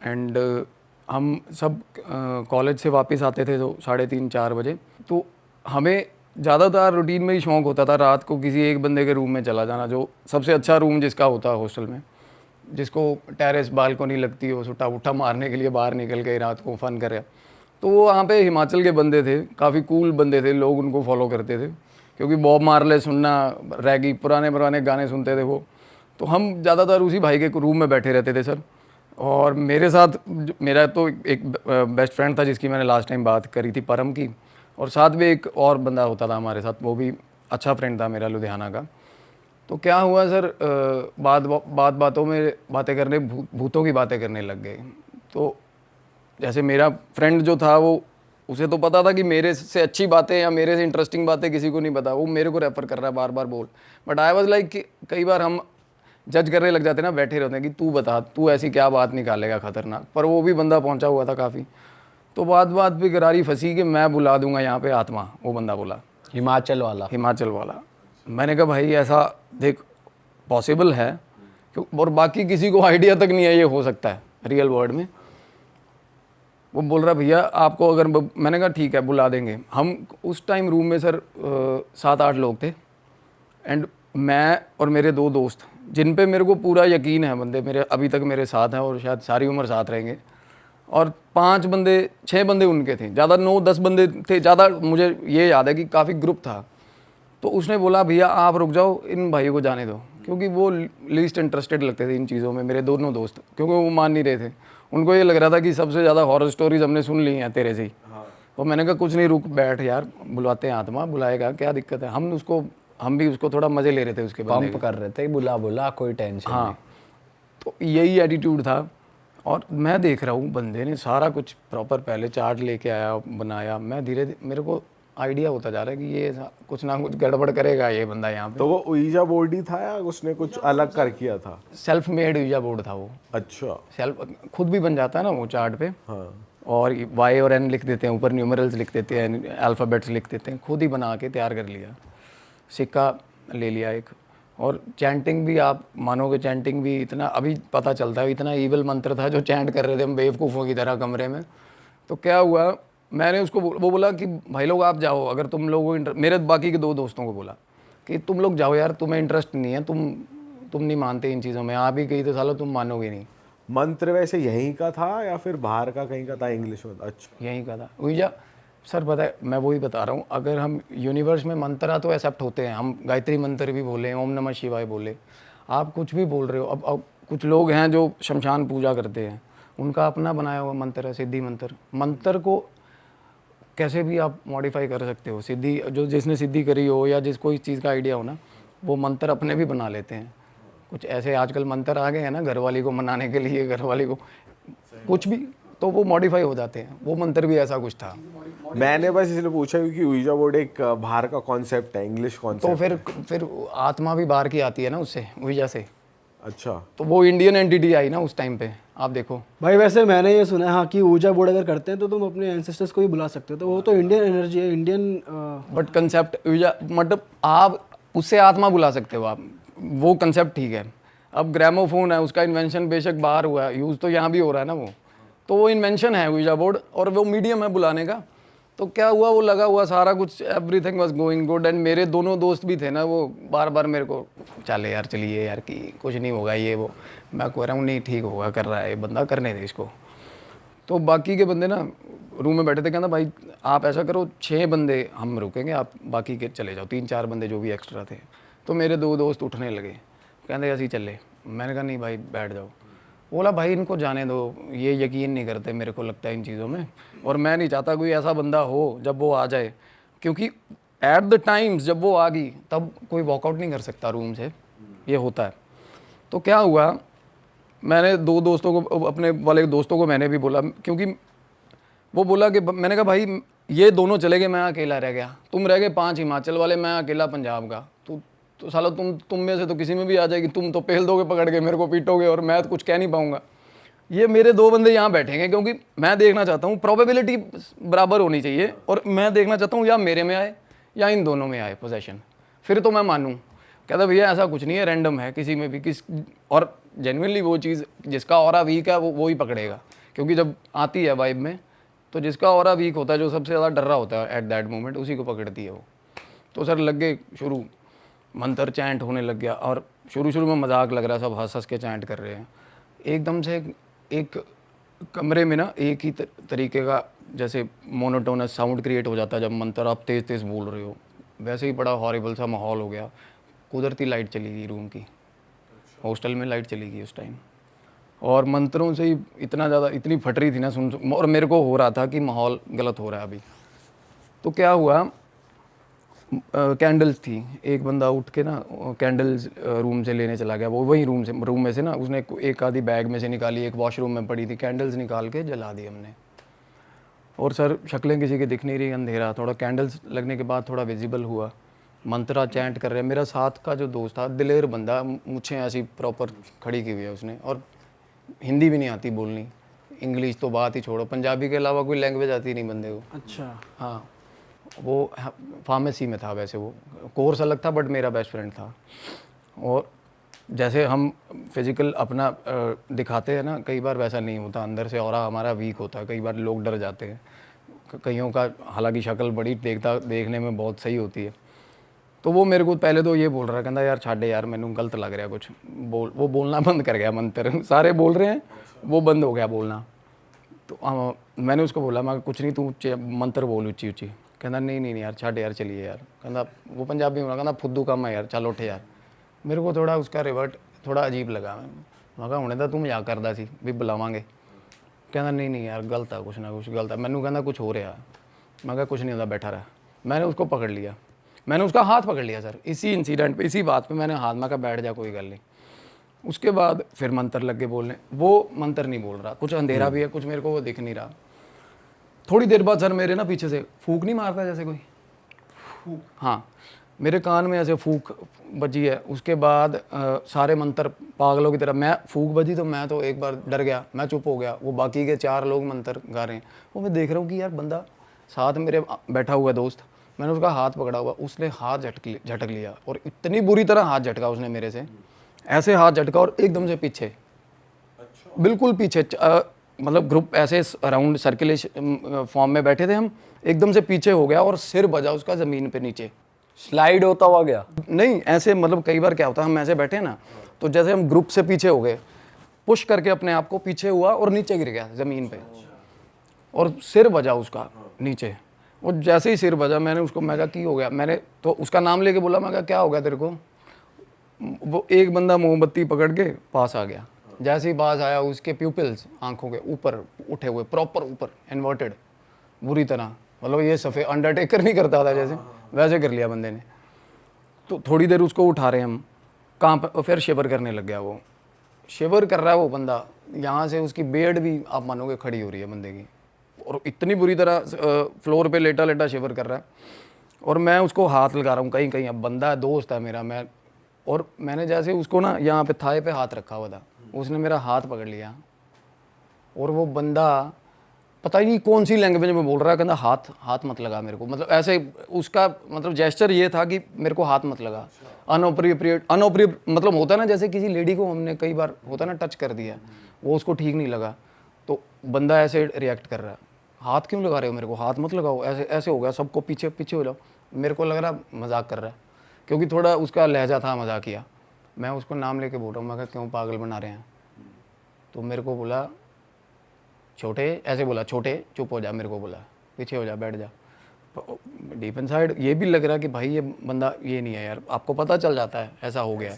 एंड हम सब कॉलेज से वापस आते थे तो 3:30-4 बजे। तो हमें ज़्यादातर रूटीन में ही शौक़ होता था रात को किसी एक बंदे के रूम में चला जाना, जो सबसे अच्छा रूम जिसका होता है हॉस्टल में, जिसको टेरेस बालकनी लगती हो, सुट्टा उठा मारने के लिए बाहर निकल के रात को फ़न करे। तो वो वहाँ पे हिमाचल के बंदे थे, काफ़ी कूल बंदे थे, लोग उनको फॉलो करते थे क्योंकि बॉब मार्ले सुनना, रैगी, पुराने गाने सुनते थे वो। तो हम ज़्यादातर उसी भाई के रूम में बैठे रहते थे सर। और मेरे साथ मेरा तो एक बेस्ट फ्रेंड था जिसकी मैंने लास्ट टाइम बात करी थी, परम की, और साथ में एक और बंदा होता था हमारे साथ, वो भी अच्छा फ्रेंड था मेरा लुधियाना का। तो क्या हुआ सर, बातों में बातें करने, भूतों की बातें करने लग गए। तो जैसे मेरा फ्रेंड जो था वो, उसे तो पता था कि मेरे से अच्छी बातें या मेरे से इंटरेस्टिंग बातें किसी को नहीं पता, वो मेरे को रेफ़र कर रहा है बार बार बोल। बट आई वाज लाइक कि कई बार हम जज करने लग जाते ना, बैठे रहते हैं कि तू बता, तू ऐसी क्या बात निकालेगा खतरनाक। पर वो भी बंदा पहुंचा हुआ था काफ़ी। तो बात पे गरारी फंसी कि मैं बुला दूंगा यहाँ पे आत्मा, वो बंदा बोला, हिमाचल वाला। मैंने कहा भाई ऐसा देख पॉसिबल है, और बाकी किसी को आइडिया तक नहीं है ये हो सकता है रियल वर्ल्ड में। वो बोल रहा भैया आपको अगर, मैंने कहा ठीक है बुला देंगे। हम उस टाइम रूम में सर 7-8 लोग थे एंड मैं और मेरे 2 दोस्त, जिन पे मेरे को पूरा यकीन है, बंदे मेरे अभी तक मेरे साथ हैं और शायद सारी उम्र साथ रहेंगे। और 6 बंदे उनके थे, ज़्यादा 9-10 बंदे थे ज़्यादा, मुझे ये याद है कि काफ़ी ग्रुप था। तो उसने बोला भैया आप रुक जाओ, इन भाइयों को जाने दो, क्योंकि वो लीस्ट इंटरेस्टेड लगते थे इन चीज़ों में, मेरे दोनों दोस्त, क्योंकि वो मान नहीं रहे थे। उनको ये लग रहा था कि सबसे ज़्यादा हॉरर स्टोरीज हमने सुन ली हैं तेरे से ही। तो मैंने कहा कुछ नहीं, रुक बैठ यार, बुलाते हैं आत्मा, बुलाएगा, क्या दिक्कत है। हम भी उसको थोड़ा मज़े ले रहे थे उसके बंदे पंप कर रहे थे, बुला कोई टेंशन नहीं। हाँ, तो यही एटीट्यूड था। और मैं देख रहा हूँ बंदे ने सारा कुछ प्रॉपर पहले चार्ट लेके आया, बनाया। मैं धीरे मेरे को आइडिया होता जा रहा है कि ये कुछ ना कुछ गड़बड़ करेगा ये बंदा यहाँ पे। तो वो उईजा बोर्ड ही था या उसने कुछ अलग कर किया था? सेल्फ मेड यूजा बोर्ड था वो। अच्छा, सेल्फ खुद भी बन जाता है ना वो चार्ट पे। हाँ। और वाई और एन लिख देते हैं, ऊपर न्यूमरल्स लिख देते हैं, अल्फ़ाबेट्स लिख देते हैं, खुद ही बना के तैयार कर लिया। सिक्का ले लिया एक। और चैंटिंग भी आप मानोगे, चैंटिंग भी इतना अभी पता चलता है, इतना ईवल मंत्र था जो चैंट कर रहे थे हम बेवकूफ़ों की तरह कमरे में। तो क्या हुआ, मैंने उसको वो बोला कि भाई लोग आप जाओ, अगर तुम लोगों को मेरे बाकी के 2 दोस्तों को बोला कि तुम लोग जाओ यार, तुम्हें इंटरेस्ट नहीं है, तुम नहीं मानते इन चीज़ों में, आप ही गई तो सालो तुम मानोगे नहीं। मंत्र वैसे यहीं का था या फिर बाहर का कहीं का था, इंग्लिश में? अच्छा, यहीं का था। ऊर्जा सर पता है, मैं वही बता रहा हूँ, अगर हम यूनिवर्स में मंत्र तो एक्सेप्ट होते हैं, हम गायत्री मंत्र भी बोले, ओम नमः शिवाय बोले, आप कुछ भी बोल रहे हो। अब कुछ लोग हैं जो शमशान पूजा करते हैं, उनका अपना बनाया हुआ मंत्र है, सिद्धि मंत्र। मंत्र को कैसे भी आप मॉडिफाई कर सकते हो। सिद्धि जो जिसने सिद्धि करी हो या जिसको इस चीज़ का आइडिया हो ना, वो मंत्र अपने भी बना लेते हैं। कुछ ऐसे आजकल मंत्र आ गए हैं ना, घरवाली को मनाने के लिए, घरवाली को कुछ भी, तो वो मॉडिफाई हो जाते हैं। वो मंत्र भी ऐसा कुछ था। मैंने बस इसलिए पूछा क्योंकि ऊर्जा बोर्ड एक बाहर का कॉन्सेप्ट है, इंग्लिश तो कॉन्सेप्ट। फिर आत्मा भी बाहर की आती है ना उससे, ऊर्जा से। अच्छा, तो वो इंडियन एंटिटी आई ना उस टाइम पे, आप देखो। भाई वैसे मैंने ये सुना है हाँ कि ऊर्जा बोर्ड अगर करते हैं तो तुम अपने एंसेस्टर्स को भी बुला सकते हो, तो वो तो इंडियन एनर्जी है, इंडियन बट कंसेप्ट ऊर्जा मतलब आप उससे आत्मा बुला सकते हो आप, वो कंसेप्ट ठीक है। अब ग्रामोफोन है, उसका इन्वेंशन बेशक बाहर हुआ है, यूज़ तो यहाँ भी हो रहा है ना, वो वो इन्वेंशन है ऊर्जा बोर्ड, और वो मीडियम है बुलाने का। तो क्या हुआ, वो लगा हुआ सारा कुछ, everything was going good. And मेरे दोनों दोस्त भी थे ना, वो बार बार मेरे को चले यार, चलिए यार, कि कुछ नहीं होगा ये वो। मैं कह रहा हूँ नहीं ठीक होगा, कर रहा है ये बंदा, करने दे इसको। तो बाकी के बंदे ना रूम में बैठे थे, कहना भाई आप ऐसा करो, 6 बंदे हम रुकेंगे, आप बाकी के चले जाओ, 3-4 बंदे जो भी एक्स्ट्रा थे। तो मेरे 2 दोस्त उठने लगे, कहते ऐसे ही चले। मैंने कहा नहीं भाई बैठ जाओ। बोला भाई इनको जाने दो, ये यकीन नहीं करते मेरे को लगता है इन चीज़ों में, और मैं नहीं चाहता कोई ऐसा बंदा हो जब वो आ जाए, क्योंकि एट द टाइम्स जब वो आ गई तब कोई वॉकआउट नहीं कर सकता रूम से, ये होता है। तो क्या हुआ, मैंने 2 दोस्तों को, अपने वाले दोस्तों को मैंने भी बोला, क्योंकि वो बोला कि मैंने कहा भाई ये दोनों चले गए, मैं अकेला रह गया, तुम रह गए 5 हिमाचल वाले, मैं अकेला पंजाब का। तो साला तुम में से तो किसी में भी आ जाएगी, तुम तो पेल दोगे पकड़ के, मेरे को पीटोगे, और मैं तो कुछ कह नहीं पाऊंगा। ये मेरे 2 बंदे यहाँ बैठेंगे, क्योंकि मैं देखना चाहता हूँ, प्रोबेबिलिटी बराबर होनी चाहिए, और मैं देखना चाहता हूँ या मेरे में आए या इन दोनों में आए पोजेशन, फिर तो मैं मानूँ। कहता भैया ऐसा कुछ नहीं है, रैंडम है, किसी में भी और जेन्युइनली वो चीज़ जिसका ऑरा वीक है वो ही पकड़ेगा, क्योंकि जब आती है वाइब में तो जिसका ऑरा वीक होता है, जो सबसे ज़्यादा डर रहा होता है एट दैट मोमेंट, उसी को पकड़ती है वो। तो सर लग गए शुरू, मंत्र चैंट होने लग गया, और शुरू में मजाक लग रहा है, सब हंस के चैंट कर रहे हैं। एकदम से एक कमरे में ना एक ही तरीके का जैसे मोनोटोनस साउंड क्रिएट हो जाता है जब मंत्र आप तेज़ तेज़ बोल रहे हो, वैसे ही बड़ा हॉरिबल सा माहौल हो गया। कुदरती लाइट चली गई रूम की, हॉस्टल में लाइट चली गई उस टाइम, और मंत्रों से ही इतना ज़्यादा, इतनी फट रही थी ना सुन, और मेरे को हो रहा था कि माहौल गलत हो रहा है अभी। तो क्या हुआ, कैंडल्स थी, एक बंदा उठ के ना कैंडल्स रूम से लेने चला गया, वो वही रूम में से ना उसने एक आधी बैग में से निकाली, एक वॉशरूम में पड़ी थी, कैंडल्स निकाल के जला दी हमने। और सर शक्लें किसी की दिख नहीं रही, अंधेरा, थोड़ा कैंडल्स लगने के बाद थोड़ा विजिबल हुआ, मंत्रा चैंट कर रहे हैं। मेरा साथ का जो दोस्त था, दिलेर बंदा, मुझे ऐसी प्रॉपर खड़ी की हुई है उसने, और हिंदी भी नहीं आती बोलनी, इंग्लिश तो बात ही छोड़ो, पंजाबी के अलावा कोई लैंग्वेज आती नहीं बंदे को। अच्छा हाँ, वो फार्मेसी में था, वैसे वो कोर्स अलग था, बट मेरा बेस्ट फ्रेंड था। और जैसे हम फिज़िकल अपना दिखाते हैं ना, कई बार वैसा नहीं होता, अंदर से ऑरा हमारा वीक होता है, कई बार लोग डर जाते हैं, कईयों का हालांकि शक्ल बड़ी देखने में बहुत सही होती है। तो वो मेरे को पहले तो ये बोल रहा है, कहता यार छाड़े यार, मैंने गलत लग रहा है कुछ, वो बोलना बंद कर गया, मंत्र सारे बोल रहे हैं, वो बंद हो गया बोलना। तो मैंने उसको बोला, मैं कुछ नहीं, तू मंत्र बोल ऊँची ऊँची। कहना नहीं यार छाड़े यार, चलिए यार। कहना वो पंजाबी में कहना फुद्दू काम है यार, चल उठ यार। मेरे को थोड़ा उसका रिवर्ट थोड़ा अजीब लगा, मैं कहा हुणे तो तू मजाक करदा सी भी बुलावांगे। कहना नहीं यार गलत है, कुछ ना कुछ गलत है। मैनू कहना कुछ हो रहा, मैं कहा कुछ नहीं होता, बैठा रहा। मैंने उसको पकड़ लिया, मैंने उसका हाथ पकड़ लिया सर, इसी इंसिडेंट पे, इसी बात पे मैंने हाथ में कहा बैठ जा, कोई गल नहीं। उसके बाद फिर मंत्र लग के बोलने, वो मंत्र नहीं बोल रहा, कुछ अंधेरा भी है, कुछ मेरे को वो दिख नहीं रहा। थोड़ी देर बाद सर मेरे ना पीछे से फूंक नहीं मारता जैसे कोई, हाँ, मेरे कान में ऐसे फूक बजी है। उसके बाद सारे मंत्र पागलों की तरह, मैं फूक बजी तो मैं तो एक बार डर गया, मैं चुप हो गया। वो बाकी के 4 लोग मंत्र गा रहे हैं। वो मैं देख रहा हूँ कि यार बंदा साथ मेरे बैठा हुआ है दोस्त, मैंने उसका हाथ पकड़ा हुआ, उसने हाथ झटक लिया और इतनी बुरी तरह हाथ झटका उसने मेरे से, ऐसे हाथ झटका और एकदम से पीछे, बिल्कुल पीछे, मतलब ग्रुप ऐसे अराउंड सर्कुलेशन फॉर्म में बैठे थे हम, एकदम से पीछे हो गया और सिर बजा उसका ज़मीन पे नीचे। स्लाइड होता हुआ गया? नहीं, ऐसे मतलब कई बार क्या होता है, हम ऐसे बैठे ना, तो जैसे हम ग्रुप से पीछे हो गए, पुश करके अपने आप को पीछे हुआ और नीचे गिर गया ज़मीन पे और सिर बजा उसका नीचे। और जैसे ही सिर बजा, मैंने उसको, मैं कहा की हो गया, मैंने तो उसका नाम लेके बोला, मैं कहा क्या हो गया तेरे को। वो एक बंदा मोमबत्ती पकड़ के पास आ गया। जैसे ही पास आया, उसके प्यूपिल्स आंखों के ऊपर उठे हुए, प्रॉपर ऊपर इन्वर्टेड बुरी तरह, मतलब ये सफ़ेद अंडरटेकर नहीं करता था जैसे, वैसे कर लिया बंदे ने। तो थोड़ी देर उसको उठा रहे हम, कहाँ फिर शिवर करने लग गया। वो शिवर कर रहा है वो बंदा, यहाँ से उसकी बेड भी आप मानोगे खड़ी हो रही है बंदे की, और इतनी बुरी तरह फ्लोर पे लेटा लेटा शिवर कर रहा है। और मैं उसको हाथ लगा रहा हूँ कहीं कहीं, अब बंदा दोस्त है मेरा, और मैंने जैसे उसको ना यहाँ पे थाई पे हाथ रखा हुआ था, उसने मेरा हाथ पकड़ लिया और वो बंदा पता ही नहीं कौन सी लैंग्वेज में बोल रहा है, कहता हाथ मत लगा मेरे को, मतलब ऐसे उसका मतलब जेस्चर ये था कि मेरे को हाथ मत लगा। अनअप्रोप्रिएट मतलब होता है ना, जैसे किसी लेडी को हमने कई बार होता है ना टच कर दिया, वो उसको ठीक नहीं लगा, तो बंदा ऐसे रिएक्ट कर रहा है, हाथ क्यों लगा रहे हो मेरे को, हाथ मत लगाओ, ऐसे ऐसे हो गया, सबको पीछे पीछे हो जाओ। मेरे को लग रहा मजाक कर रहा है, क्योंकि थोड़ा उसका लहजा था मजाकिया। मैं उसको नाम लेके बोल रहा हूँ, मैं कहा क्यों पागल बना रहे हैं। तो मेरे को बोला छोटे, ऐसे बोला छोटे चुप हो जा, मेरे को बोला पीछे हो जा, बैठ जा। डीप इनसाइड ये भी लग रहा कि भाई ये बंदा ये नहीं है यार, आपको पता चल जाता है ऐसा हो गया,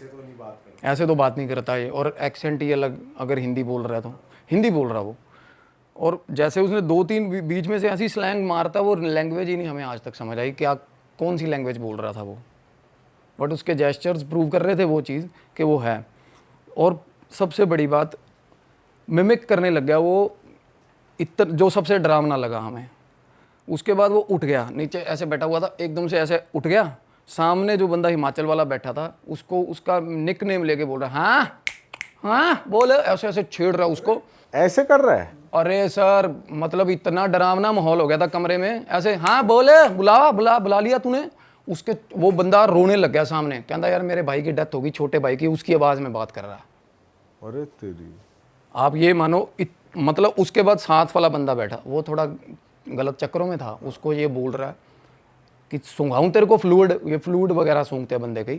ऐसे तो बात नहीं करता ये, और एक्सेंट ही अलग, अगर हिंदी बोल रहा है तो हिंदी बोल रहा वो। और जैसे उसने 2-3 बीच में से ऐसी स्लैंग मारता, वो लैंग्वेज ही नहीं हमें आज तक समझ आई क्या कौन सी लैंग्वेज बोल रहा था वो, बट उसके जेस्चर्स प्रूव कर रहे थे वो चीज़ कि वो है। और सबसे बड़ी बात, मिमिक करने लग गया वो, जो सबसे डरावना लगा हमें। उसके बाद वो उठ गया, नीचे ऐसे बैठा हुआ था, एकदम से ऐसे उठ गया, सामने जो बंदा हिमाचल वाला बैठा था उसको उसका निक नेम लेके बोल रहा, हाँ हाँ बोले, ऐसे ऐसे छेड़ रहा उसको, ऐसे कर रहा है। अरे सर मतलब इतना डरावना माहौल हो गया था कमरे में, ऐसे हाँ बोले, बुला लिया तूने। उसके वो बंदा रोने लग गया सामने, कहता यार मेरे भाई की डेथ होगी, छोटे भाई की, उसकी आवाज़ में बात कर रहा है। अरे तेरी, आप ये मानो मतलब उसके बाद साथ वाला बंदा बैठा, वो थोड़ा गलत चक्करों में था, उसको ये बोल रहा है कि सूंघाऊं तेरे को फ्लूइड, ये फ्लूइड वगैरह सूंघते हैं बंदे की,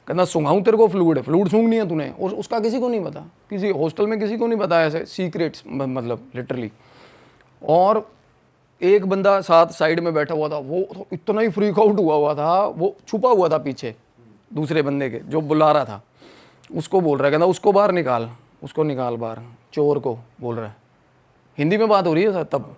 कहना सूंघाऊं तेरे को फ्लूइड सूंघनी है तूने, और उसका किसी को नहीं पता, किसी हॉस्टल में किसी को नहीं पता, ऐसे सीक्रेट्स मतलब लिटरली। और एक बंदा साथ साइड में बैठा हुआ था, वो तो इतना ही फ्रीक आउट हुआ था, वो छुपा हुआ था पीछे दूसरे बंदे के जो बुला रहा था, उसको बोल रहा है, कहना उसको बाहर निकाल, उसको निकाल बाहर, चोर को बोल रहा है, हिंदी में बात हो रही है सर, तब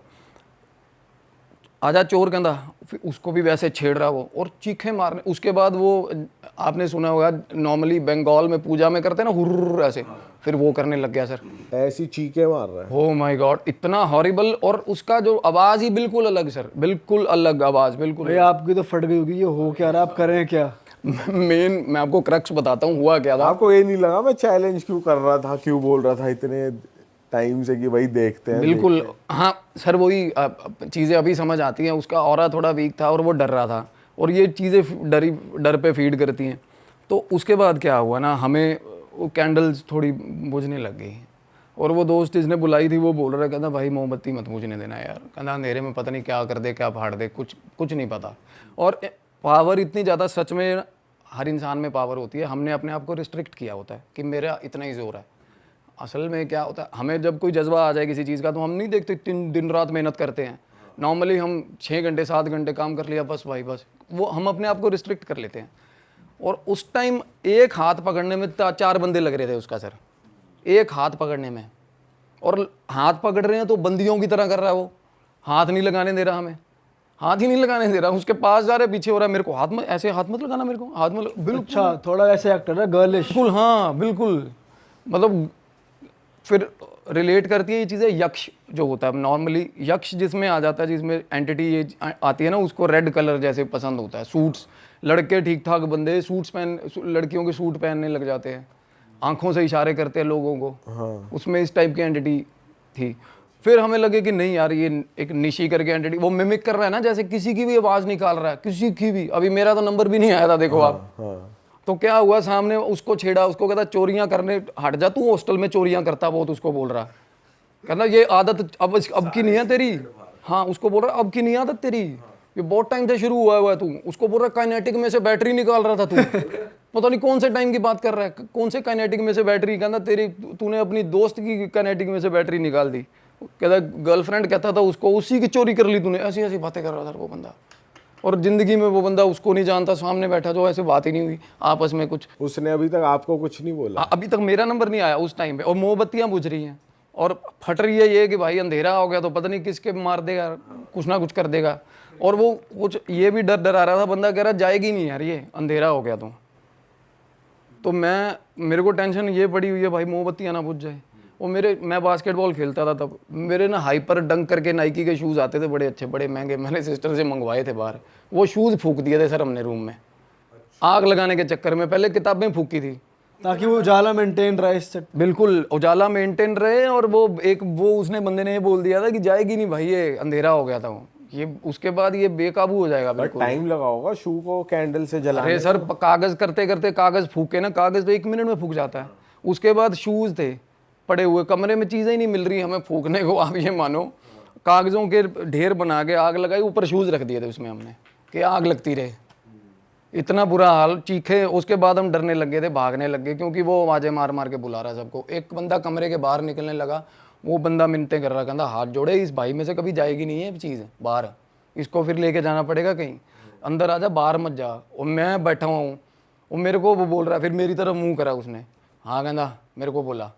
आजा चोर कहता, फिर उसको भी वैसे छेड़ रहा वो, और चीखें मारने। उसके बाद वो आपने सुना होगा नॉर्मली बंगाल में पूजा में करते हैं ना हुर्र ऐसे, फिर वो करने लग गया सर, ऐसी चीखें मार रहा है। ओ माय गॉड, इतना हॉरिबल, और उसका जो आवाज़ ही बिल्कुल अलग सर, बिल्कुल अलग आवाज़, बिल्कुल। भाई आपकी तो फट गई होगी, ये हो क्या रहा है, आप करें क्या। मेन मैं आपको क्रक्स बताता हूँ हुआ क्या था। आपको ये नहीं लगा मैं चैलेंज क्यों कर रहा था, क्यों बोल रहा था इतने टाइम से कि भाई देखते हैं। बिल्कुल हाँ सर, वही चीज़ें अभी समझ आती हैं। उसका ऑरा थोड़ा वीक था और वो डर रहा था, और ये चीज़ें डर पे फीड करती हैं। तो उसके बाद क्या हुआ ना, हमें वो कैंडल्स थोड़ी बुझने लग गई, और वो दोस्त जिसने बुलाई थी वो बोल रहा, कहता भाई मोमबत्ती मत बुझने देना यार, कहता अंधेरे में पता नहीं क्या कर दे, क्या फाड़ दे, कुछ नहीं पता। और पावर इतनी ज़्यादा, सच में हर इंसान में पावर होती है, हमने अपने आप को रिस्ट्रिक्ट किया होता है कि मेरा इतना ही जोर है। असल में क्या होता है, हमें जब कोई जज्बा आ जाए किसी चीज़ का, तो हम नहीं देखते 3 दिन रात मेहनत करते हैं। नॉर्मली हम 6 घंटे 7 घंटे काम कर लिया, बस भाई बस, वो हम अपने आप को रिस्ट्रिक्ट कर लेते हैं। और उस टाइम एक हाथ पकड़ने में 4 बंदे लग रहे थे उसका सर, एक हाथ पकड़ने में। और हाथ पकड़ रहे हैं तो बंदियों की तरह कर रहा है वो, हाथ नहीं लगाने दे रहा हमें, हाथ ही नहीं लगाने दे रहा। उसके पास जा रहे, पीछे हो रहा है, मेरे को हाथ में ऐसे, हाथ मत लगाना मेरे को, हाथ में बिल्कुल। अच्छा, थोड़ा ऐसे एक्टर है, गर्लिश। बिल्कुल हाँ बिल्कुल, मतलब फिर रिलेट करती है ये चीज़ें। यक्ष जो होता है नॉर्मली, यक्ष जिसमें आ जाता है, जिसमें एंटिटी ये आती है ना, उसको रेड कलर जैसे पसंद होता है, सूट्स लड़के ठीक ठाक बंदे लड़कियों के सूट पहनने लग जाते हैं, आंखों से इशारे करते हैं लोगों को। उसमें इस टाइप की एंटिटी थी। फिर हमें लगे कि नहीं यार, ये एक निशी करके एंटिटी वो मिमिक कर रहा है ना, जैसे किसी की भी आवाज़ निकाल रहा है, किसी की भी। अभी मेरा तो नंबर भी नहीं आया था, देखो आप। तो क्या हुआ, सामने उसको छेड़ा, उसको कहता चोरियां करने हट जा तू, हॉस्टल में चोरियां करता बहुत, उसको बोल रहा, कहना ये आदत अब की नहीं है तेरी। हाँ, उसको बोल रहा अब की नहीं आदत तेरी, ये बहुत टाइम से शुरू हुआ है तू। उसको बोल रहा काइनेटिक में से बैटरी निकाल रहा था तू। पता नहीं कौन से टाइम की बात कर रहा है, कौन से काइनेटिक में से बैटरी, कहना तेरी तूने अपनी दोस्त की काइनेटिक में से बैटरी निकाल दी। कहता गर्लफ्रेंड कहता था उसको, उसी की चोरी कर ली तूने। ऐसी ऐसी बातें कर रहा था वो बंदा, और जिंदगी में वो बंदा उसको नहीं जानता, सामने बैठा जो ऐसे बात ही नहीं हुई आपस में कुछ। उसने अभी तक आपको कुछ नहीं बोला? अभी तक मेरा नंबर नहीं आया उस टाइम पे, और मोमबत्तियां बुझ रही हैं और फट रही है ये कि भाई अंधेरा हो गया तो पता नहीं किसके मार देगा, कुछ ना कुछ कर देगा। और वो कुछ ये भी डर आ रहा था, बंदा कह रहा जाएगी नहीं यार ये अंधेरा हो गया तो मेरे को टेंशन ये पड़ी हुई है भाई मोमबत्तियां ना बुझ जाए। और मैं बास्केटबॉल खेलता था तब, मेरे ना हाइपर डंक करके नाइकी के शूज़ आते थे बड़े अच्छे बड़े महंगे, मैंने सिस्टर से मंगवाए थे बाहर। वो शूज़ फूंक दिए थे सर हमने रूम में, आग लगाने के चक्कर में। पहले किताबें फूकी थी ताकि वो उजाला मेंटेन रहे इससे। बिल्कुल उजाला मेंटेन रहे। और वो उसने बंदे ने ये बोल दिया था कि जाएगी नहीं भाई, ये अंधेरा हो गया था वो, ये उसके बाद ये बेकाबू हो जाएगा। बिल्कुल टाइम लगा होगा शू को कैंडल से जलाने। अरे सर कागज करते करते कागज फूके ना, कागज तो 1 मिनट में फूक जाता है। उसके बाद शूज थे पड़े हुए कमरे में, चीजें ही नहीं मिल रही हमें फूकने को। आप ये मानो कागजों के ढेर बना के आग लगाई, ऊपर शूज रख दिए थे उसमें हमने कि आग लगती रहे। इतना बुरा हाल, चीखे। उसके बाद हम डरने लग गए थे, भागने लग गए, क्योंकि वो आवाजें मार मार के बुला रहा है सबको। एक बंदा कमरे के बाहर निकलने लगा, वो बंदा मिन्नतें कर रहा, कहता हाथ जोड़े, इस भाई में से कभी जाएगी नहीं है चीज़ बाहर, इसको फिर लेके जाना पड़ेगा कहीं, अंदर आ जा बाहर मत जा। और मैं बैठा हुआ हूँ, वो मेरे को वो बोल रहा है, फिर मेरी तरफ मुंह करा उसने। हाँ कहता मेरे को बोला,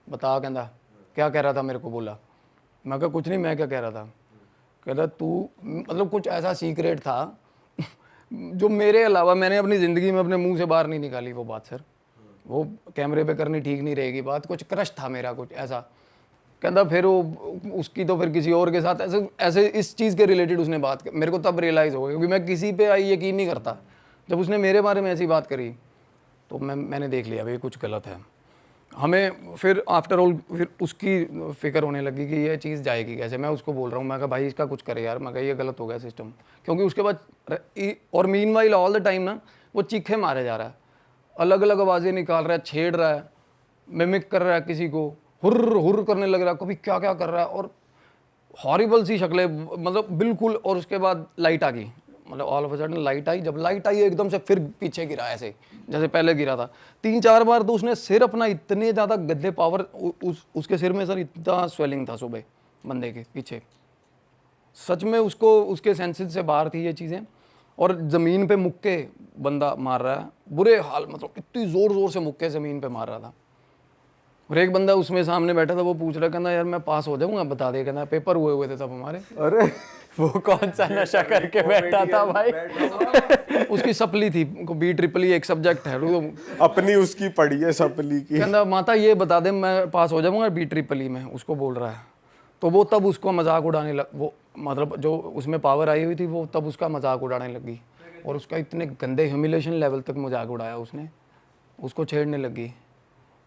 बता कहता क्या कह रहा था, मेरे को बोला। मैं कहा कुछ नहीं, मैं क्या कह रहा था। कहता तू मतलब कुछ ऐसा सीक्रेट था जो मेरे अलावा मैंने अपनी ज़िंदगी में अपने मुंह से बाहर नहीं निकाली वो बात सर। वो कैमरे पे करनी ठीक नहीं रहेगी बात, कुछ क्रश था मेरा कुछ ऐसा। कहता फिर वो उसकी तो फिर किसी और के साथ ऐसे इस चीज़ के रिलेटेड उसने बात कर। मेरे को तब रियलाइज़ हो गया, क्योंकि मैं किसी पे यकीन नहीं करता। जब उसने मेरे बारे में ऐसी बात करी तो मैंने देख लिया भाई कुछ गलत है। हमें फिर आफ्टर ऑल फिर उसकी फिक्र होने लगी कि ये चीज़ जाएगी कैसे। मैं उसको बोल रहा हूँ, मैं कहा भाई इसका कुछ करे यार, मैं कहा ये गलत हो गया सिस्टम। क्योंकि उसके बाद और मीनवाइल ऑल द टाइम ना वो चीखे मारे जा रहा है, अलग अलग आवाज़ें निकाल रहा है, छेड़ रहा है, मिमिक कर रहा है किसी को, हुर्र हुर्र करने लग रहा है, कभी क्या क्या कर रहा है, और हॉरिबल सी शक्लें मतलब बिल्कुल। और उसके बाद लाइट आ गई, मतलब all of a sudden light आई। जब लाइट आई एकदम से फिर पीछे गिरा ऐसे जैसे पहले गिरा था 3-4 बार। तो उसने सिर अपना इतने ज़्यादा गद्दे पावर उसके सिर में सर इतना स्वेलिंग था सुबह बंदे के पीछे। सच में उसको उसके सेंसेस से बाहर थी ये चीज़ें। और ज़मीन पे मुक्के बंदा मार रहा है, बुरे हाल, मतलब इतनी ज़ोर ज़ोर से मुक्के ज़मीन पे मार रहा था। और एक बंदा उसमें सामने बैठा था, वो पूछ रहा, कहना यार मैं पास हो जाऊँगा बता दे, कहना पेपर हुए थे तब हमारे। अरे वो कौन सा नशा करके बैठा था भाई। उसकी सप्ली थी, BEEE एक सब्जेक्ट है, अपनी उसकी पढ़ी है सप्ली की। कहना माता ये बता दे मैं पास हो जाऊँगा BEEE में, उसको बोल रहा है। तो वो तब उसको मजाक उड़ाने लग, वो मतलब जो उसमें पावर आई हुई थी वो तब उसका मजाक उड़ाने लगी। और उसका इतने गंदे ह्यूमिलेशन लेवल तक मजाक उड़ाया उसने, उसको छेड़ने लगी,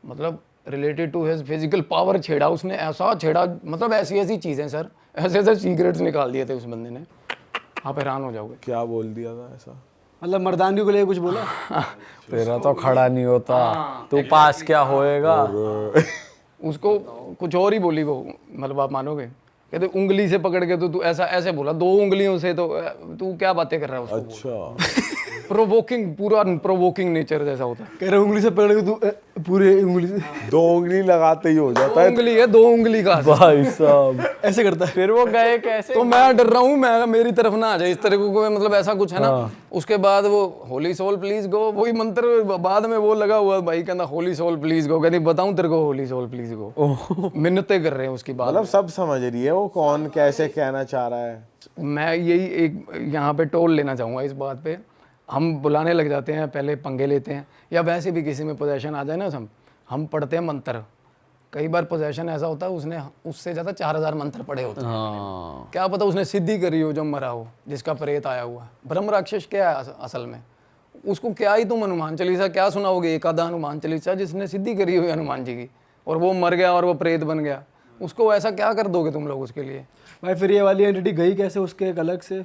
मतलब related to his physical power छेड़ा उसने, ऐसा छेड़ा, मतलब ऐसी ऐसी चीज़ें सर, ऐसे ऐसे सीक्रेट्स निकाल दिए थे उस बंदे ने, आप हैरान हो जाओगे। क्या बोल दिया था ऐसा? मतलब मर्दानगी को लेकर कुछ बोला? तेरा तो खड़ा नहीं होता, तू पास क्या होएगा। उसको कुछ और ही बोली वो, मतलब आप मानोगे, कहते उंगली से पकड़ के तो तू ऐसा ऐसे बोला 2 उंगलियों से, तो तू क्या बातें कर रहा है उसको। अच्छा प्रोवोकिंग, पूरा प्रोवोकिंग नेचर जैसा होता है। कह रहे उंगली से पकड़ के तू पूरे उंगली से 2 उंगली लगाते ही हो जाता 2 है। उंगली है, 2 उंगली का भाई साहब ऐसे करता है। फिर वो गए कैसे। तो मैं डर रहा हूँ, मैं मेरी तरफ ना आ जाए इस तरह को, मतलब ऐसा कुछ है ना। उसके बाद वो होली सोल प्लीज गो, वही मंत्र बाद में वो लगा हुआ भाई, कहना होली सोल प्लीज गो, कहती बताऊं तेरे को होली सोल प्लीज गो। मिन्नतें कर रहे हैं उसकी बात। मतलब सब समझ रही है वो कौन कैसे कहना चाह रहा है। मैं यही एक यहाँ पे टोल लेना चाहूँगा इस बात पे। हम बुलाने लग जाते हैं, पहले पंगे लेते हैं, या वैसे भी किसी में पोजेशन आ जाए ना, हम पढ़ते हैं मंत्र। कई बार पोजेशन ऐसा होता है उसने उससे ज़्यादा 4000 मंत्र पढ़े होते हैं। क्या पता उसने सिद्धि करी हो, जो मरा हो, जिसका प्रेत आया हुआ। ब्रह्म राक्षस क्या है असल में, उसको क्या ही तुम हनुमान चालीसा क्या सुनाओगे, एक आधा हनुमान चालीसा जिसने सिद्धि करी हुई हनुमान जी की, और वो मर गया और वो प्रेत बन गया, उसको ऐसा क्या कर दोगे तुम लोग उसके लिए। भाई फिर ये वाली एंटिटी गई कैसे उसके एक अलग से?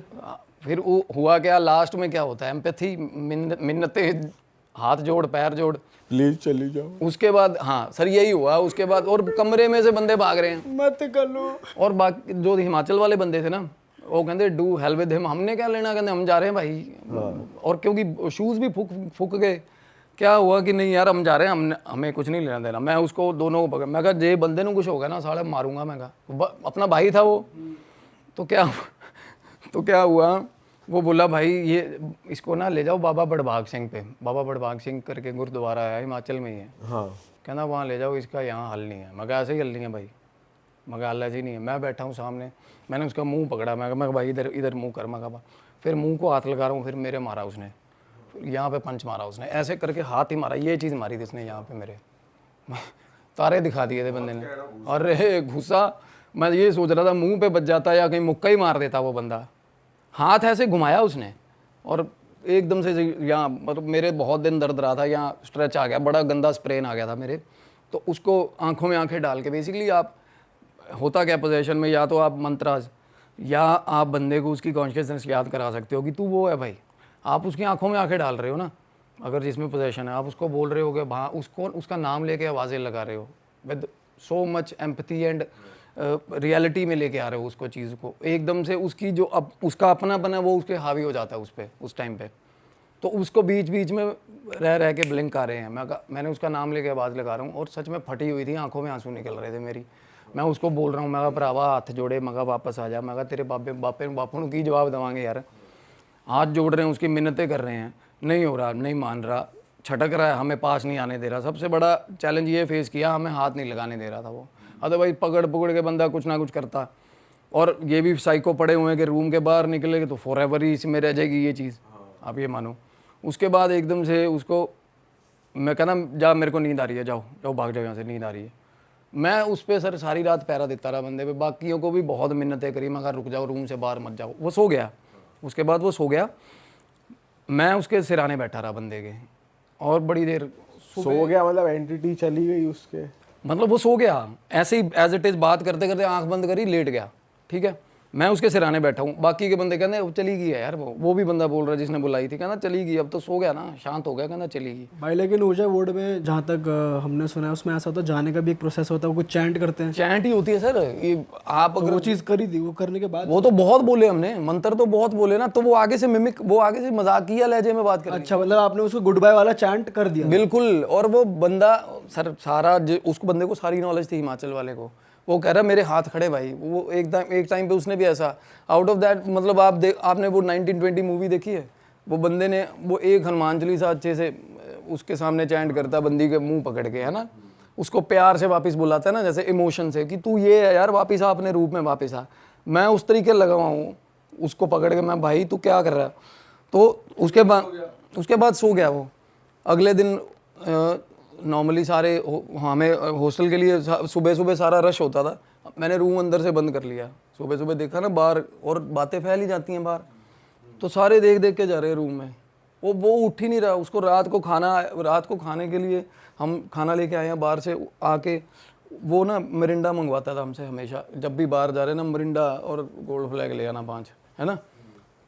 फिर वो हुआ क्या, लास्ट में क्या होता है, एम्पैथी, मिन्नतें, हाथ जोड़ पैर जोड़, प्लीज चली जाओ। उसके बाद हाँ सर यही हुआ। उसके बाद और कमरे में से बंदे भाग रहे हैं, मत करो। और बाकी जो हिमाचल वाले बंदे थे ना, वो कहते डू हेल विद हिम, हमने क्या लेना, कहते हम जा रहे हैं भाई। और क्योंकि शूज़ भी फूक गए, क्या हुआ कि नहीं यार हम जा रहे हैं, हमें कुछ नहीं लेना देना। मैं उसको दोनों को पकड़, मैं कहा जे बंदे को कुछ होगा ना साले मारूंगा, मैं कहा अपना भाई था वो। तो क्या हुआ, वो बोला भाई ये इसको ना ले जाओ बाबा बड़भाग सिंह पे, बाबा बड़भाग सिंह करके गुरुद्वारा है हिमाचल में ही है, हाँ कहना वहाँ ले जाओ, इसका यहाँ हल नहीं है। मैं कहा ऐसे ही हल नहीं है भाई, मैं कहा हल ऐसे ही नहीं है। मैं बैठा हूँ सामने, मैंने उसका मुंह पकड़ा, मैं कहा भाई इधर मुंह कर, मैं कहा फिर मुंह को हाथ लगा रहा हूँ, फिर मेरे मारा उसने, यहाँ पे पंच मारा उसने, ऐसे करके हाथ ही मारा, ये चीज़ मारी थी उसने यहाँ पे मेरे, तारे दिखा दिए थे बंदे ने। अरे गुस्सा, मैं ये सोच रहा था मुंह पे बच जाता या कहीं मुक्का ही मार देता वो बंदा। हाथ ऐसे घुमाया उसने और एकदम से यहाँ, मतलब मेरे बहुत दिन दर्द रहा था, यहाँ स्ट्रेच आ गया, बड़ा गंदा स्प्रेन आ गया था मेरे। तो उसको आंखों में आंखें डाल के बेसिकली आप, होता क्या पोजीशन में, या तो आप मंत्राज या आप बंदे को उसकी कॉन्शियसनेस याद करा सकते हो कि तू वो है भाई, आप उसकी आंखों में आंखें डाल रहे हो ना, अगर जिसमें पोजीशन है, आप उसको बोल रहे हो कि वहाँ उसको उसका नाम लेके आवाज़ें लगा रहे हो with so much empathy and reality में लेके आ रहे हो उसको, चीज़ को एकदम से उसकी जो अब उसका अपनापन है वो उसके हावी हो जाता है उस पर उस टाइम पे। तो उसको बीच बीच में रह के ब्लिंक आ रहे हैं, मैंने उसका नाम लेके आवाज़ लगा रहा हूँ, और सच में फटी हुई थी, आंखों में आंसू निकल रहे थे मेरी। मैं उसको बोल रहा हूँ, मैं भरावा हाथ जोड़े, मैं वापस आ जा, मैं तेरे बापू की जवाब देवांगे यार, हाथ जोड़ रहे हैं, उसकी मिन्नतें कर रहे हैं, नहीं हो रहा, नहीं मान रहा, छटक रहा है, हमें पास नहीं आने दे रहा। सबसे बड़ा चैलेंज ये फेस किया, हमें हाथ नहीं लगाने दे रहा था वो, अदरवाइज पकड़ के बंदा कुछ ना कुछ करता। और ये भी साइको पड़े हुए हैं कि रूम के बाहर निकलेंगे तो फॉरएवर ही इसमें रह जाएगी ये चीज़, आप ये मानो। उसके बाद एकदम से उसको मैं कहना जा, मेरे को नींद आ रही है, जाओ भाग जाओ यहाँ से, नींद आ रही है। मैं उस पर सर सारी रात पहरा देता रहा बंदे पे, बाकियों को भी बहुत मिन्नतें करी, मैं कहा रुक जाओ, रूम से बाहर मत जाओ। वो सो गया, उसके बाद वो सो गया, मैं उसके सिराने बैठा रहा बंदे के, और बड़ी देर सो गया, मतलब एंटिटी चली गई उसके, मतलब वो सो गया ऐसे ही एज इट इज़, बात करते करते आंख बंद करी, लेट गया, ठीक है। मैं उसके सिराने बैठा हूँ, बाकी के बंदे कहते वो चली गई है यार, वो भी बंदा बोल रहा है जिसने बुलाई थी, कहना चली गई, अब तो सो गया ना, शांत हो गया, कहना चली गई भाई। लेकिन ऊर्जा बोर्ड में जहाँ तक हमने सुना है उसमें ऐसा होता है, जाने का भी एक प्रोसेस होता है, वो कुछ चैंट करते हैं। चैंट ही होती है सर ये, आप तो अगर वो चीज़ करी थी, वो करने के बाद वो तो बहुत बोले हमने, मंत्र तो बहुत बोले ना, तो वो आगे से मिमिक, वो आगे से मजाकिया लहजे में बात कर रही। अच्छा, मतलब आपने उसको गुड बाय वाला चैंट कर दिया? बिल्कुल। और वो बंदा सर सारा उसको बंदे को सारी नॉलेज थी हिमाचल वाले को, वो कह रहा मेरे हाथ खड़े भाई। वो एक टाइम पे उसने भी ऐसा आउट ऑफ दैट, मतलब आपने वो 1920 मूवी देखी है, वो बंदे ने वो एक हनुमान चालीसा अच्छे से उसके सामने चैंट करता बंदी के मुंह पकड़ के, है ना, उसको प्यार से वापस बुलाता है ना, जैसे इमोशन से कि तू ये है यार, वापस आ अपने रूप में वापस आ। मैं उस तरीके लगा हुआ हूँ उसको पकड़ के, मैं भाई तू क्या कर रहा है। तो उसके बाद सो गया वो। अगले दिन नॉर्मली सारे हमें हॉस्टल के लिए सुबह सारा रश होता था, मैंने रूम अंदर से बंद कर लिया। सुबह देखा ना बाहर, और बातें फैल ही जाती हैं बाहर, तो सारे देख के जा रहे हैं रूम में। वो उठ ही नहीं रहा। उसको रात को खाने के लिए हम खाना लेके आए हैं बाहर से आके, वो ना मरिंडा मंगवाता था हमसे हमेशा, जब भी बाहर जा रहे ना मरिंडा और गोल्ड फ्लैग ले आना 5, है ना।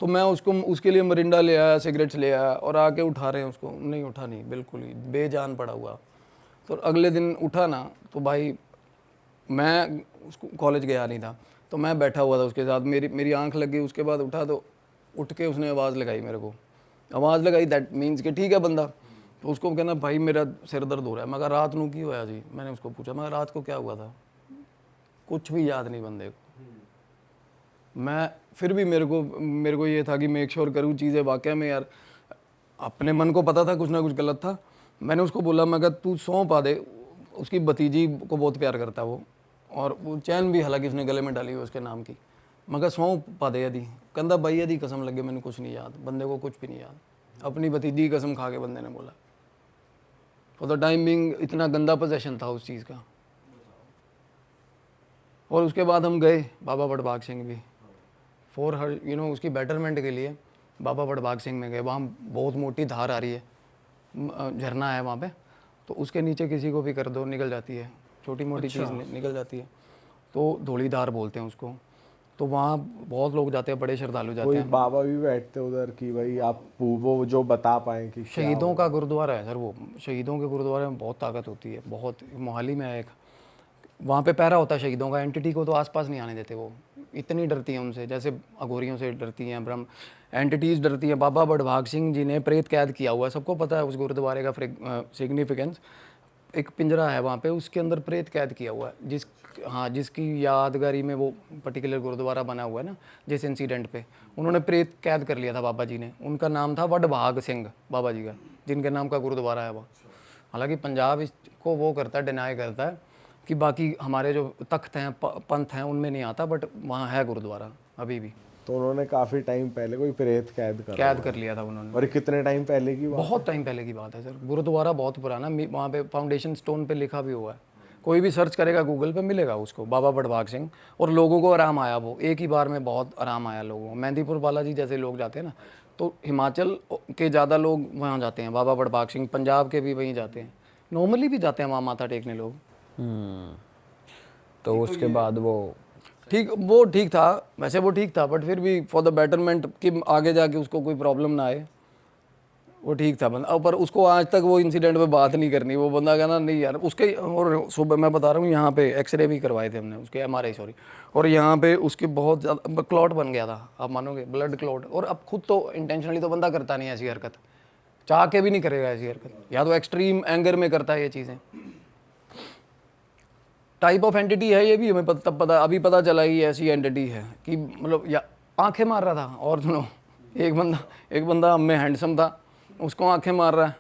तो मैं उसके लिए मरिंडा ले आया, सिगरेट्स ले आया, और आके उठा रहे हैं उसको, नहीं उठा नहीं, बिल्कुल ही बेजान पड़ा हुआ। तो अगले दिन उठा ना, तो भाई मैं उसको कॉलेज गया नहीं था, तो मैं बैठा हुआ था उसके साथ, मेरी आंख लग गई। उसके बाद उठा तो उठ के उसने आवाज़ लगाई मेरे को, आवाज़ लगाई, दैट मीन्स कि ठीक है बंदा। तो उसको कहना भाई मेरा सिर दर्द हो रहा है। मैं कहा रात को की होया जी, मैंने उसको पूछा, मैं रात को क्या हुआ था, कुछ भी याद नहीं बंदे को। मैं फिर भी मेरे को ये था कि मेक श्योर करूँ चीज़ें वाकई में, यार अपने मन को पता था कुछ ना कुछ गलत था। मैंने उसको बोला, मैं कहा तू सौंप पा दे, उसकी भतीजी को बहुत प्यार करता है वो, और वो चैन भी हालांकि उसने गले में डाली हुई उसके नाम की। मैं कहा सौंप पा दे यदि, कहता भाई यदि कसम लगे मैंने कुछ नहीं याद, बंदे को कुछ भी नहीं याद। अपनी भतीजी की कसम खा के बंदे ने बोला। फॉर द टाइम बिंग इतना गंदा पोजेशन था उस चीज़ का। और उसके बाद हम गए बाबा बड़भाग सिंह भी, फॉर हर उसकी बेटरमेंट के लिए। बाबा बड़भाग सिंह में गए, वहाँ बहुत मोटी धार आ रही है, झरना है वहाँ पे, तो उसके नीचे किसी को भी कर दो निकल जाती है, छोटी मोटी चीज़ निकल जाती है, तो धूड़ीधार बोलते हैं उसको। तो वहाँ बहुत लोग जाते हैं, बड़े श्रद्धालु जाते कोई हैं। बाबा भी बैठते उधर कि भाई आप वो जो बता पाए कि क्या शहीदों का गुरुद्वारा है सर, वो शहीदों के गुरुद्वारे में बहुत ताकत होती है, बहुत। मोहाली में है एक, वहाँ पे पहरा होता है शहीदों का, एंटिटी को तो आसपास नहीं आने देते, वो इतनी डरती हैं उनसे, जैसे अघोरियों से डरती हैं, ब्रह्म एंटिटीज़ डरती हैं। बाबा बड़भाग सिंह जी ने प्रेत कैद किया हुआ है, सबको पता है उस गुरुद्वारे का सिग्निफिकेंस। एक पिंजरा है वहाँ पे, उसके अंदर प्रेत कैद किया हुआ है, जिसकी यादगारी में वो पर्टिकुलर गुरुद्वारा बना हुआ है ना, जिस इंसिडेंट पे उन्होंने प्रेत कैद कर लिया था बाबा जी ने। उनका नाम था वडभाग सिंह बाबा जी का, जिनके नाम का गुरुद्वारा है वो। हालांकि पंजाब इसको वो करता है, डिनाई करता है कि बाकी हमारे जो तख्त हैं, पंथ हैं, उनमें नहीं आता, बट वहाँ है गुरुद्वारा अभी भी। तो उन्होंने काफी टाइम पहले कोई प्रेत कैद कर लिया था उन्होंने। और कितने टाइम पहले की बात? बहुत टाइम पहले की बात है सर, गुरुद्वारा बहुत पुराना, वहाँ पे फाउंडेशन स्टोन पे लिखा भी हुआ है, कोई भी सर्च करेगा गूगल पे मिलेगा उसको, बाबा बड़भाग सिंह। और लोगों को आराम आया, वो एक ही बार में बहुत आराम आया लोगों को। मेहंदीपुर बालाजी जैसे लोग जाते हैं ना, तो हिमाचल के ज़्यादा लोग वहाँ जाते हैं, बाबा बड़भाग सिंह। पंजाब के भी वहीं जाते हैं, नॉर्मली भी जाते हैं वहाँ माथा टेकने लोग। तो उसके बाद वो ठीक था, वैसे वो ठीक था, बट फिर भी फॉर द बेटरमेंट कि आगे जाके उसको कोई प्रॉब्लम ना आए, वो ठीक था बंदा। पर उसको आज तक वो इंसिडेंट पे बात नहीं करनी, वो बंदा कहना नहीं यार उसके। और सुबह मैं बता रहा हूँ, यहाँ पे एक्सरे भी करवाए थे हमने उसके, MRI सॉरी, और यहाँ पे उसके बहुत ज़्यादा क्लॉट बन गया था, आप मानोगे, ब्लड क्लॉट। और अब खुद तो इंटेंशनली तो बंदा करता नहीं ऐसी हरकत, चाह के भी नहीं करेगा ऐसी हरकत, या तो एक्सट्रीम एंगर में करता है ये चीज़ें। टाइप ऑफ एंटिटी है ये भी, हमें अभी पता चला कि ऐसी एंटिटी है कि मतलब या आंखें मार रहा था। और सुनो, एक बंदा हमें हैंडसम था, उसको आंखें मार रहा है,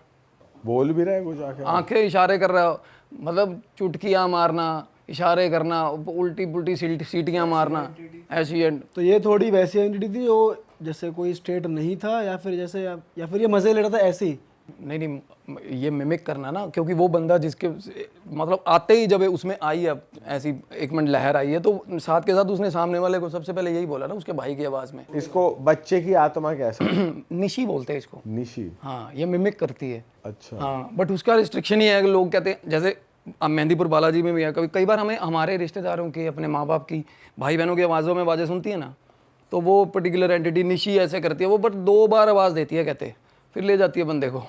बोल भी रहा है कुछ आंखें इशारे कर रहा है, मतलब चुटकियाँ मारना, इशारे करना, उल्टी पुल्टी सीटियाँ मारना, ऐसी तो ये थोड़ी वैसी एंटिटी थी जो जैसे कोई स्टेट नहीं था, या फिर जैसे या फिर ये मजे ले रहा था ऐसे ही? नहीं, ये मिमिक करना ना, क्योंकि वो बंदा जिसके मतलब आते ही जब उसमें आई है ऐसी एक मिनट लहर आई है, तो साथ के साथ उसने सामने वाले को सबसे पहले यही बोला ना, उसके भाई की आवाज़ में। इसको बच्चे की आत्मा कैसे? निशी बोलते हैं इसको, निशी। हाँ, ये मिमिक करती है। अच्छा। हाँ, बट उसका रिस्ट्रिक्शन ही है कि लोग कहते हैं, जैसे अब मेहंदीपुर बालाजी में भी है, कई बार हमें हमारे रिश्तेदारों की, अपने माँ बाप की, भाई बहनों की आवाज़ों में आवाज़ें सुनती है ना, तो वो पर्टिकुलर एंटिटी निशी ऐसे करती है वो, बट 2 बार आवाज़ देती है कहते, फिर ले जाती है बंदे को।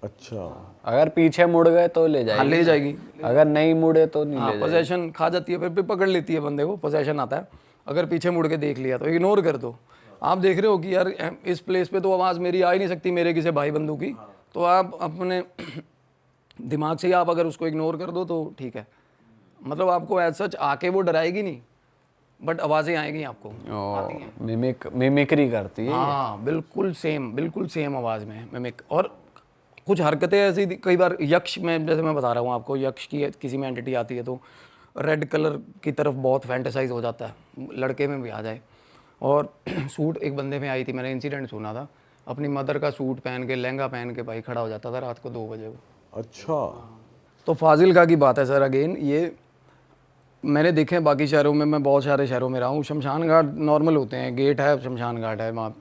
अच्छा। अगर पीछे मुड़ गए तो ले जाएगी? हाँ, ले जाएगी। अगर नहीं मुड़े तो नहीं ले जाएगी? पोजेशन खा जाती है, फिर पकड़ लेती है बंदे को, पोजेशन आता है। अगर पीछे मुड़ के देख लिया तो इग्नोर कर दो। आप देख रहे हो कि यार इस प्लेस पे तो आवाज़ मेरी आ ही नहीं सकती मेरे किसी भाई बंधु की, तो आप अपने दिमाग से ही आप अगर उसको इग्नोर कर दो तो ठीक है। मतलब आपको एज सच आके वो डराएगी नहीं, बट आवाज़ें आएंगी आपको, आती हैं। मिमिक्री करती है। हाँ, बिल्कुल सेम आवाज़ में मिमिक। और कुछ हरकतें ऐसी कई बार यक्ष में, जैसे मैं बता रहा हूँ आपको, यक्ष की किसी में एंटिटी आती है तो रेड कलर की तरफ बहुत फैंटेसाइज हो जाता है, लड़के में भी आ जाए। और सूट एक बंदे में आई थी, मैंने इंसिडेंट सुना था, अपनी मदर का सूट पहन के, लहंगा पहन के भाई खड़ा हो जाता था रात को 2 बजे को। अच्छा। तो फाजिलका की बात है सर, अगेन ये मैंने देखे हैं बाकी शहरों में, मैं बहुत सारे शहरों में रहा हूँ, शमशान घाट नॉर्मल होते हैं, गेट है, शमशान घाट है वहाँ।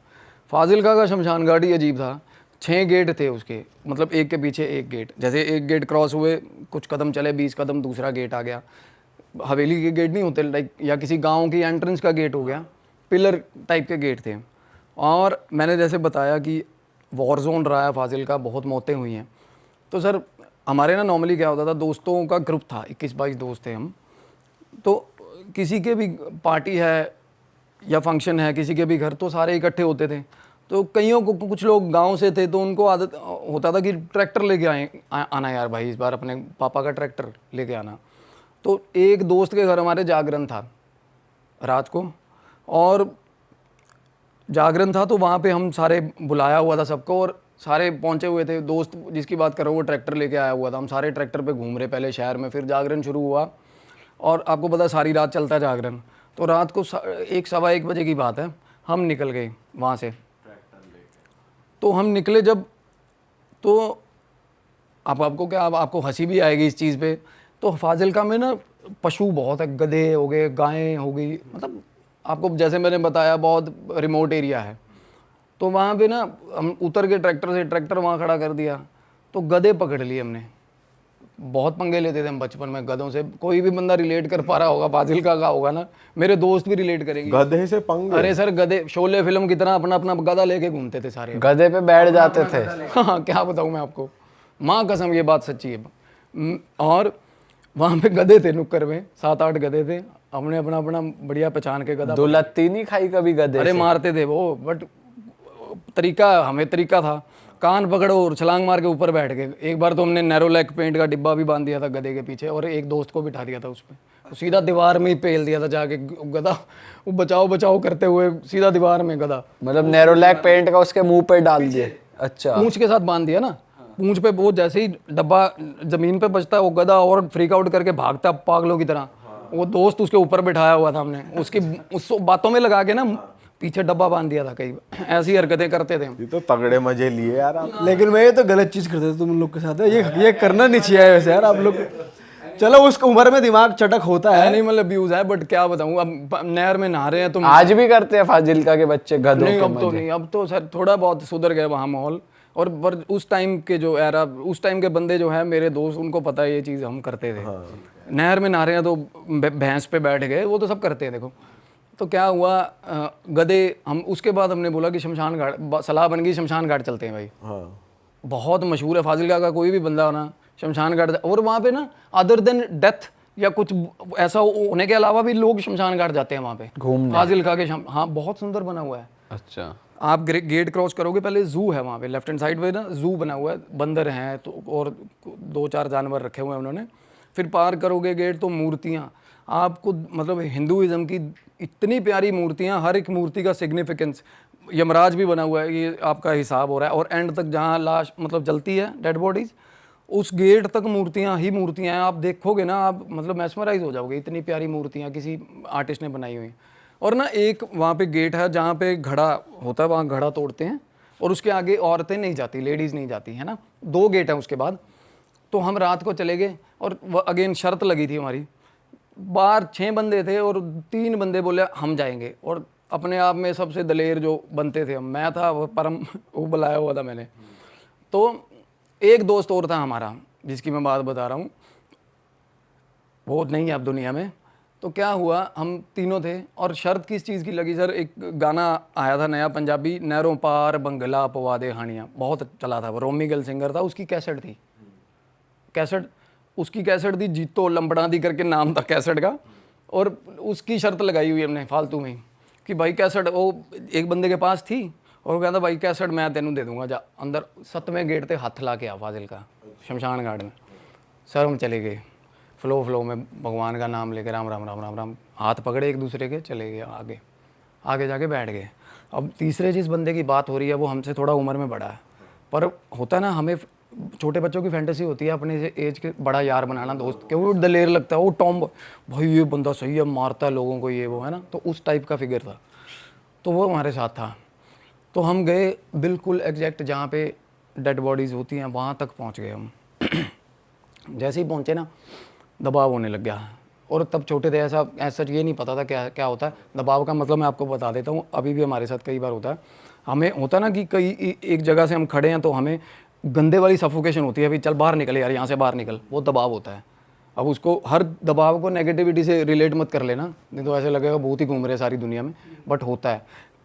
फाजिलका का शमशान घाट ही अजीब था, 6 गेट थे उसके, मतलब एक के पीछे एक गेट। जैसे एक गेट क्रॉस हुए, कुछ कदम चले, 20 कदम, दूसरा गेट आ गया। हवेली के गेट नहीं होते लाइक, या किसी गांव की एंट्रेंस का गेट हो गया, पिलर टाइप के गेट थे। और मैंने जैसे बताया कि वॉर जोन रहा है फाजिलका, बहुत मौतें हुई हैं। तो सर हमारे ना नॉर्मली क्या होता था, दोस्तों का ग्रुप था, 21-22 दोस्त थे हम। तो किसी के भी पार्टी है या फंक्शन है किसी के भी घर, तो सारे इकट्ठे होते थे। तो कईयों को, कुछ लोग गांव से थे, तो उनको आदत होता था कि ट्रैक्टर लेके आना यार भाई, इस बार अपने पापा का ट्रैक्टर लेके आना। तो एक दोस्त के घर हमारे जागरण था रात को, और जागरण था तो वहाँ पे हम सारे बुलाया हुआ था सबको, और सारे पहुँचे हुए थे। दोस्त जिसकी बात कर रहा हूँ वो ट्रैक्टर लेके आया हुआ था, हम सारे ट्रैक्टर पे घूम रहे पहले शहर में, फिर जागरण शुरू हुआ। और आपको पता सारी रात चलता है जागरण, तो रात को 1-1:15 बजे की बात है, हम निकल गए वहाँ से। तो हम निकले जब, तो आपको क्या, आपको हंसी भी आएगी इस चीज़ पे। तो फाजिलका में ना पशु बहुत है, गधे हो गए, गायें हो गई, मतलब आपको जैसे मैंने बताया बहुत रिमोट एरिया है। तो वहाँ पे ना हम उतर के ट्रैक्टर से, ट्रैक्टर वहाँ खड़ा कर दिया, तो गधे पकड़ लिए हमने। बहुत पंगे लेते थे हम बचपन में गधों से। कोई भी बंदा रिलेट कर पा रहा होगा, फाजिल्का का होगा ना, मेरे दोस्त भी रिलेट करेंगे। गधे से पंगे? अरे सर गधे, शोले फिल्म की तरह अपना अपना गधा लेके घूमते थे सारे। गधे पे बैठ जाते थे। हाँ क्या बताऊँ मैं आपको, माँ कसम ये बात सच्ची है। और वहाँ पे गधे थे नुक्कड़ में, 7-8 गधे थे, हमने अपना अपना बढ़िया पहचान के गधा। दुलत्ती नहीं खाई कभी गधे अरे से? मारते थे वो, बट हमें तरीका था, कान पकड़ो और छलांग मार के ऊपर बैठ गए। एक बार तो हमने नैरो लेग पेंट का डिब्बा भी बांध दिया था गधे के पीछे, और एक दोस्त को बिठा दिया था उस पर, सीधा दीवार में ही पेल दिया था जाके गधा। वो बचाओ बचाओ करते हुए सीधा दीवार में गधा। मतलब नैरो लैक पेंट का उसके मुंह पे डाल दिए? अच्छा। पूंछ के साथ बांध दिया ना, पूंछ पे। वो जैसे ही डब्बा जमीन पे बचता है वो गधा और फ्रीक आउट करके भागता पागलों की तरह। वो दोस्त उसके ऊपर बिठाया हुआ था हमने, उसकी उस बातों में लगा के ना पीछे डब्बा बांध दिया था। कई ऐसी हरकतें करते थे हम। ये तो तगड़े मजे लिए यार आप। लेकिन मैं ये तो गलत चीज़ करते थे तुम लोग के साथ, ये करना नहीं चाहिए वैसे यार आप लोग। चलो उस उम्र में दिमाग चटक होता है। नहीं मतलब व्यूज है, बट क्या बताऊँ, अब नहर में नहा रहे हैं तुम। आज भी करते हैं फाजिल्का के बच्चे गधों नहीं के अब तो मजे? नहीं, अब तो सर थोड़ा बहुत सुधर गया वहाँ माहौल। और पर उस टाइम के जो एरा, उस टाइम के बंदे जो है मेरे दोस्त, उनको पता है ये चीज़ हम करते थे। नहर में नहा रहे हैं तो भैंस पे बैठ गए, वो तो सब करते हैं देखो। तो क्या हुआ, गधे हम, उसके बाद हमने बोला कि शमशान घाट, सलाह बन गई शमशान घाट चलते हैं भाई। हाँ। बहुत मशहूर है फाजिल्का का, कोई भी बंदा होना शमशान घाट। और वहाँ पे ना अदर देन डेथ या कुछ ऐसा होने के अलावा भी लोग शमशान घाट जाते हैं वहाँ पे घूमने। फाजिल्का के हाँ बहुत सुंदर बना हुआ है। अच्छा। आप गेट क्रॉस करोगे, पहले जू है वहाँ पे, लेफ्ट हैंड साइड पे ना जू बना हुआ है, बंदर हैं तो और 2-4 जानवर रखे हुए हैं उन्होंने। फिर पार करोगे गेट तो मूर्तियाँ आपको, मतलब हिंदुइज्म की इतनी प्यारी मूर्तियाँ, हर एक मूर्ति का सिग्निफिकेंस। यमराज भी बना हुआ है, ये आपका हिसाब हो रहा है। और एंड तक जहाँ लाश मतलब जलती है डेड बॉडीज, उस गेट तक मूर्तियाँ ही मूर्तियाँ हैं। आप देखोगे ना, आप मतलब मैस्मराइज हो जाओगे, इतनी प्यारी मूर्तियाँ किसी आर्टिस्ट ने बनाई हुई। और ना एक वहाँ पे गेट है जहाँ पे घड़ा होता है, वहाँ घड़ा तोड़ते हैं और उसके आगे औरतें नहीं जाती, लेडीज़ नहीं जाती है ना। 2 गेट हैं उसके बाद। तो हम रात को चले गए और अगेन शर्त लगी थी हमारी। बाहर 6 बंदे थे और 3 बंदे बोले हम जाएंगे, और अपने आप में सबसे दलेर जो बनते थे हम, मैं था वो परम, वो बुलाया हुआ था मैंने। तो एक दोस्त और था हमारा जिसकी मैं बात बता रहा हूँ, वो नहीं है अब दुनिया में। तो क्या हुआ, हम तीनों थे और शर्त किस चीज़ की लगी सर, एक गाना आया था नया पंजाबी, नहरों पार बंगला पवा दे हानियाँ, बहुत चला था वो, रोमी गिल सिंगर था, उसकी कैसेट थी। कैसेट उसकी कैसेट थी, जीतो लंबड़ा दी करके नाम था कैसेट का। और उसकी शर्त लगाई हुई हमने फालतू में कि भाई कैसेट, वो एक बंदे के पास थी और वो कहता भाई कैसेट मैं तेनू दे दूंगा, जा अंदर 7वें गेट पे हाथ ला के आ फाजिल्का शमशान घाट में। सर हम चले गए फ्लो में, भगवान का नाम लेकर राम राम राम राम राम, हाथ पकड़े एक दूसरे के, चले गए आगे जाके बैठ गए। अब तीसरे जिस बंदे की बात हो रही है वो हमसे थोड़ा उम्र में बड़ा है, पर होता है ना, हमें छोटे बच्चों की फैंटेसी होती है अपने से एज के बड़ा यार बनाना, दोस्त के, वो दलेर लगता है, वो टॉम भाई ये बंदा सही है, मारता है लोगों को, ये वो है ना। तो उस टाइप का फिगर था, तो वो हमारे साथ था। तो हम गए बिल्कुल एग्जैक्ट जहाँ पे डेड बॉडीज़ होती हैं वहाँ तक पहुँच गए हम। जैसे ही पहुँचे ना, दबाव होने लग गया। और तब छोटे थे, ऐसा ये नहीं पता था क्या क्या होता है दबाव का। मतलब मैं आपको बता देता हूँ, अभी भी हमारे साथ कई बार होता है। हमें होता ना कि कई एक जगह से हम खड़े हैं तो हमें गंदे वाली सफोकेशन होती है, अभी चल बाहर निकल यार, यहाँ से बाहर निकल, वो दबाव होता है। अब उसको, हर दबाव को नेगेटिविटी से रिलेट मत कर लेना, नहीं तो ऐसे लगेगा बहुत ही घूम रहे सारी दुनिया में, बट होता है,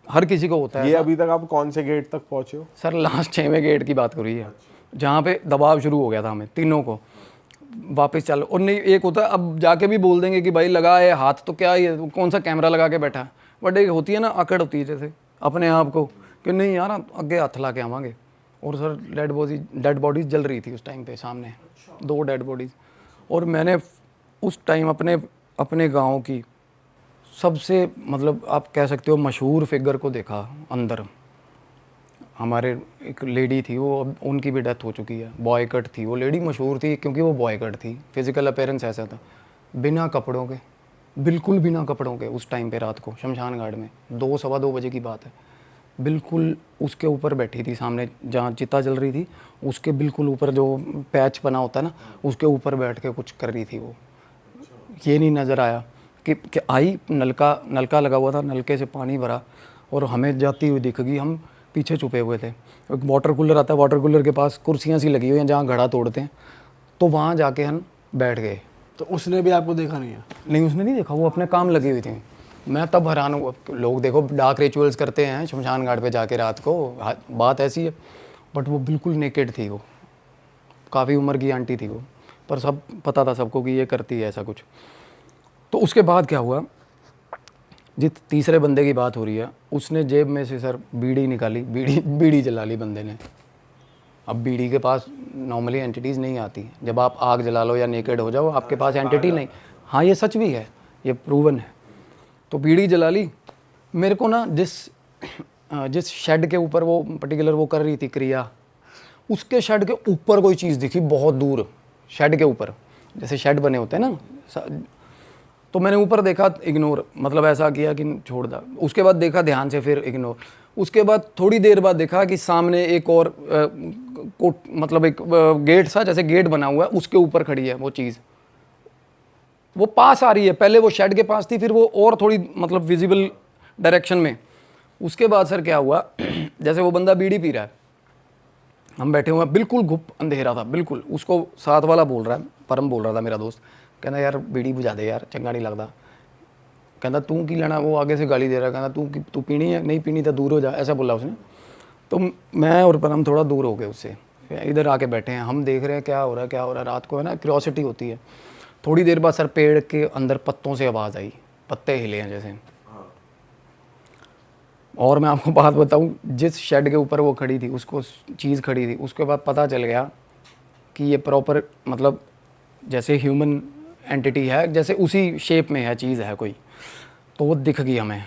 हर किसी को होता है। ये अभी तक आप कौन से गेट तक पहुंचे हो? सर लास्ट 6वें गेट की बात हो रही है, जहाँ पे दबाव शुरू हो गया था हमें तीनों को, वापस चलो। और नहीं, एक होता है अब जाके भी बोल देंगे कि भाई लगा है हाथ, तो क्या ये कौन सा कैमरा लगा के बैठा है, बट एक होती है ना अकड़ होती है जैसे अपने आप को कि नहीं यार अगे हाथ ला के आवांगे। और सर डेड बॉडीज जल रही थी उस टाइम पे सामने, 2 डेड बॉडीज। और मैंने उस टाइम अपने गाँव की सबसे, मतलब आप कह सकते हो मशहूर फिगर को देखा अंदर। हमारे एक लेडी थी, वो उनकी भी डेथ हो चुकी है, बॉय कट थी वो लेडी, मशहूर थी क्योंकि वो बॉय कट थी, फिजिकल अपीयरेंस ऐसा था, बिना कपड़ों के, बिल्कुल बिना कपड़ों के। उस टाइम पे रात को शमशान घाट में 2-2:15 बजे की बात है, बिल्कुल उसके ऊपर बैठी थी सामने जहाँ चिता जल रही थी, उसके बिल्कुल ऊपर जो पैच बना होता है ना, उसके ऊपर बैठ के कुछ कर रही थी वो। ये नहीं नज़र आया कि आई, नलका लगा हुआ था, नलके से पानी भरा और हमें जाती हुई दिख गई। हम पीछे छुपे हुए थे। एक वाटर कूलर आता है, वाटर कूलर के पास कुर्सियाँ सी लगी हुई हैं जहाँ घड़ा तोड़ते हैं, तो वहाँ जाके हम बैठ गए। तो उसने भी आपको देखा नहीं है? नहीं, उसने नहीं देखा, वो अपने काम लगी हुई थी। मैं तब हैरान हुआ। लोग देखो डार्क रिचुअल्स करते हैं शमशान घाट पे जाके रात को, बात ऐसी है, बट वो बिल्कुल नेकेड थी। वो काफ़ी उम्र की आंटी थी वो, पर सब पता था सबको कि ये करती है ऐसा कुछ। तो उसके बाद क्या हुआ, जिस तीसरे बंदे की बात हो रही है, उसने जेब में से सर बीड़ी निकाली, बीड़ी जला ली बंदे ने। अब बीड़ी के पास नॉर्मली एंटिटीज़ नहीं आती। जब आप आग जला लो या नेकेड हो जाओ, आपके पास एंटिटी नहीं। हाँ, ये सच भी है, ये प्रूवन है। तो बीड़ी जला ली। मेरे को ना जिस शेड के ऊपर वो पर्टिकुलर वो कर रही थी क्रिया, उसके शेड के ऊपर कोई चीज़ दिखी बहुत दूर, शेड के ऊपर, जैसे शेड बने होते हैं ना। तो मैंने ऊपर देखा, इग्नोर, मतलब ऐसा किया कि छोड़ दा। उसके बाद देखा ध्यान से, फिर इग्नोर। उसके बाद थोड़ी देर बाद देखा कि सामने एक और मतलब एक गेट सा, जैसे गेट बना हुआ है, उसके ऊपर खड़ी है वो चीज़। वो पास आ रही है, पहले वो शेड के पास थी, फिर वो और थोड़ी मतलब विजिबल डायरेक्शन में। उसके बाद सर क्या हुआ, जैसे वो बंदा बीड़ी पी रहा है, हम बैठे हुए हैं, बिल्कुल घुप अंधेरा था बिल्कुल। उसको साथ वाला बोल रहा है, परम बोल रहा था मेरा दोस्त, कहना यार बीड़ी बुझा दे यार, चंगा नहीं लगता। कहता तू की लेना, वो आगे से गाली दे रहा है, कहता तू पीनी है, नहीं पीनी तो दूर हो जा, ऐसा बोला उसने। तो मैं और परम थोड़ा दूर हो गए उससे, इधर आके बैठे हैं, हम देख रहे हैं क्या हो रहा है क्या हो रहा है। रात को है ना, क्यूरियोसिटी होती है। थोड़ी देर बाद सर पेड़ के अंदर पत्तों से आवाज़ आई, पत्ते हिले हैं जैसे। और मैं आपको बात बताऊं, जिस शेड के ऊपर वो खड़ी थी, उसको चीज़ खड़ी थी, उसके बाद पता चल गया कि ये प्रॉपर मतलब जैसे ह्यूमन एंटिटी है, जैसे उसी शेप में है चीज़ है कोई। तो वो दिख गई हमें।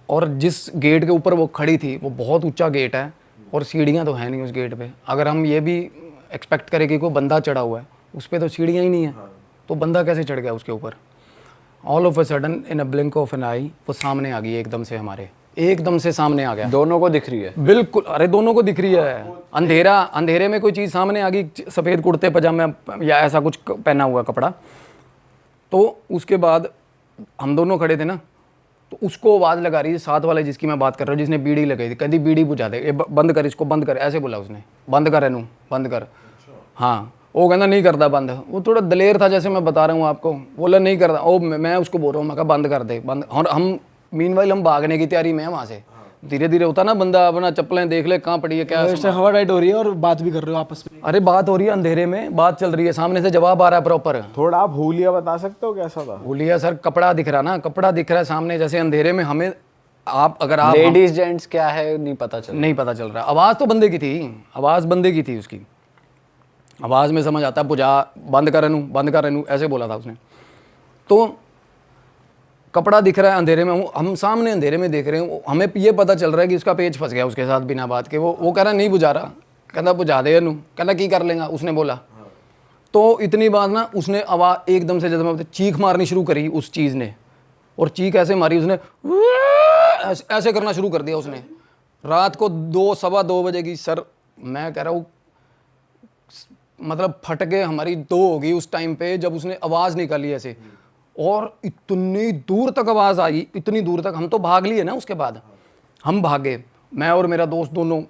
और जिस गेट के ऊपर वो खड़ी थी, वो बहुत ऊंचा गेट है और सीढ़ियाँ तो है नहीं उस गेट पे। अगर हम ये भी एक्सपेक्ट करें कि कोई बंदा चढ़ा हुआ है, उस पर तो सीढ़ियाँ ही नहीं है, तो बंदा कैसे चढ़ गया उसके ऊपर। All of a sudden, in a blink of an eye, वो सामने आ गई एकदम से, हमारे एकदम से सामने आ गया। दोनों को दिख रही है? बिल्कुल, अरे दोनों को दिख रही है। अंधेरे में कोई चीज़ सामने आ गई, सफ़ेद कुर्ते पजामे या ऐसा कुछ पहना हुआ कपड़ा। तो उसके बाद हम दोनों खड़े थे ना, तो उसको आवाज़ लगा रही है साथ वाले जिसकी मैं बात कर रहा हूँ, जिसने बीड़ी लगाई थी, कभी बीड़ी बुझा दे, बंद कर इसको, बंद कर, ऐसे बोला उसने, बंद कर एनू, बंद कर। हाँ, वो कहना नहीं करता बंद। वो थोड़ा दलेर था, जैसे मैं बता रहा हूँ आपको, बोला नहीं करता। ओ मैं उसको बोल रहा हूँ, मैं कहा बंद कर दे, बंद। और हम मीनवाइल हम भागने की तैयारी में हैं वहाँ से। धीरे धीरे होता ना, बंदा अपना चप्पलें देख ले कहाँ पड़ी है क्या। तो हवा टाइट हो रही है और बात भी कर रहे हो आपस में? अरे बात हो रही है अंधेरे में, बात चल रही है, सामने से जवाब आ रहा है प्रॉपर। थोड़ा आप हुलिया बता सकते हो कैसा था? बोलिए सर, कपड़ा दिख रहा ना, कपड़ा दिख रहा है सामने, जैसे अंधेरे में हमें आप लेडीज जेंट्स क्या है नहीं पता चल नहीं पता चल रहा। आवाज़ तो बंदे की थी, आवाज़ बंदे की थी। उसकी आवाज़ में समझ आता, बुझा, बंद कर रेनू, बंद कर रेनू, ऐसे बोला था उसने। तो कपड़ा दिख रहा है अंधेरे में, हम सामने अंधेरे में देख रहे हैं, हमें ये पता चल रहा है कि उसका पेज फंस गया उसके साथ बिना बात के। वो कह रहा नहीं बुझा रहा, कहता बुझा दे नू, कहता की कर लेगा, उसने बोला। तो इतनी बात ना, उसने आवाज़ एकदम से, जैसे मैं चीख मारनी शुरू करी उस चीज़ ने, और चीख ऐसे मारी उसने, ऐसे करना शुरू कर दिया उसने। रात को 2-2:15 बजे की सर, मैं कह रहा हूँ मतलब फट के हमारी 2 होगी उस टाइम पे जब उसने आवाज़ निकाली ऐसे। और इतनी दूर तक आवाज़ आई, इतनी दूर तक, हम तो भाग लिए ना। उसके बाद हम भागे, मैं और मेरा दोस्त दोनों,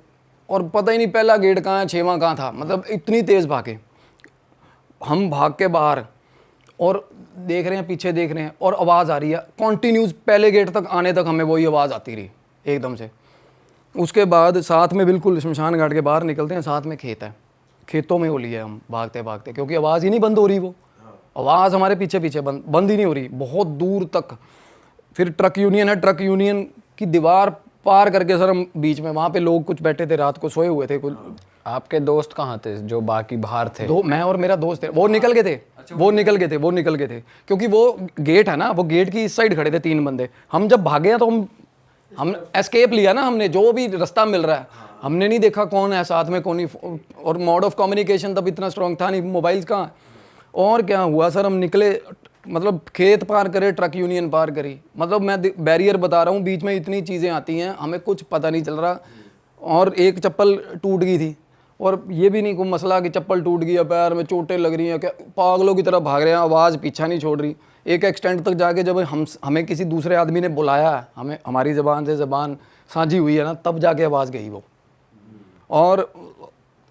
और पता ही नहीं पहला गेट कहाँ है, 6वां कहाँ था, मतलब इतनी तेज़ भागे हम। भाग के बाहर और देख रहे हैं, पीछे देख रहे हैं, और आवाज़ आ रही है कॉन्टीन्यूस, पहले गेट तक आने तक हमें वही आवाज़ आती रही एकदम से। उसके बाद साथ में बिल्कुल शमशान घाट के बाहर निकलते हैं, साथ में खेत है, खेतों में हो लिए हम भागते भागते, क्योंकि आवाज़ ही नहीं बंद हो रही। वो आवाज़ हमारे पीछे पीछे बंद ही नहीं हो रही, बहुत दूर तक। फिर ट्रक यूनियन है, ट्रक यूनियन की दीवार पार करके सर हम बीच में, वहाँ पे लोग कुछ बैठे थे, रात को सोए हुए थे कुछ। आपके दोस्त कहाँ थे जो बाकी बाहर थे? मैं और मेरा दोस्त थे, वो निकल गए थे। वो निकल गए थे क्योंकि वो गेट है ना, वो गेट की इस साइड खड़े थे 3 बंदे। हम जब भागे हैं तो हम एस्केप लिया ना हमने, जो भी रास्ता मिल रहा है। हमने नहीं देखा कौन है साथ में, कौन नहीं, और मोड ऑफ कम्युनिकेशन तब इतना स्ट्रॉन्ग था नहीं, मोबाइल कहाँ। और क्या हुआ सर, हम निकले, मतलब खेत पार करे, ट्रक यूनियन पार करी, मतलब मैं बैरियर बता रहा हूँ, बीच में इतनी चीज़ें आती हैं, हमें कुछ पता नहीं चल रहा। और एक चप्पल टूट गई थी, और ये भी नहीं कोई मसला कि चप्पल टूट गई है, पैर में चोटें लग रही हैं, क्या पागलों की तरह भाग रहे हैं, आवाज़ पीछा नहीं छोड़ रही। एक एक्सटेंट तक जाके जब हमें किसी दूसरे आदमी ने बुलाया, हमें हमारी ज़बान से ज़बान साझी हुई है ना, तब जाके आवाज़ गई वो। और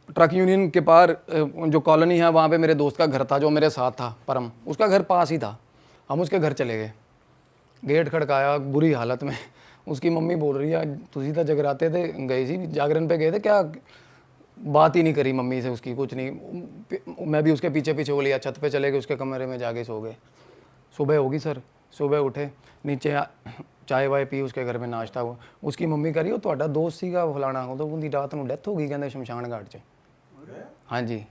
ट्रक यूनियन के पार जो कॉलोनी है वहाँ पे मेरे दोस्त का घर था जो मेरे साथ था, परम, उसका घर पास ही था। हम उसके घर चले गए, गेट खड़काया, बुरी हालत में। उसकी मम्मी बोल रही है तुझी तो जगराते थे, गई सी जागरण पे गए थे क्या? बात ही नहीं करी मम्मी से उसकी, कुछ नहीं। मैं भी उसके पीछे पीछे हो लिया, छत पे चले गए, उसके कमरे में जाके सो गए। सुबह होगी सर, सुबह उठे, नीचे चाय वाय पी, उसके घर में नाश्ता हुआ। उसकी मम्मी कह रही हो ਤੁਹਾਡਾ दोस्त ਸੀਗਾ फलाना, तो उनकी रात ਨੂੰ डेथ हो गई कहते शमशान घाट 'ਚ। हाँ जी,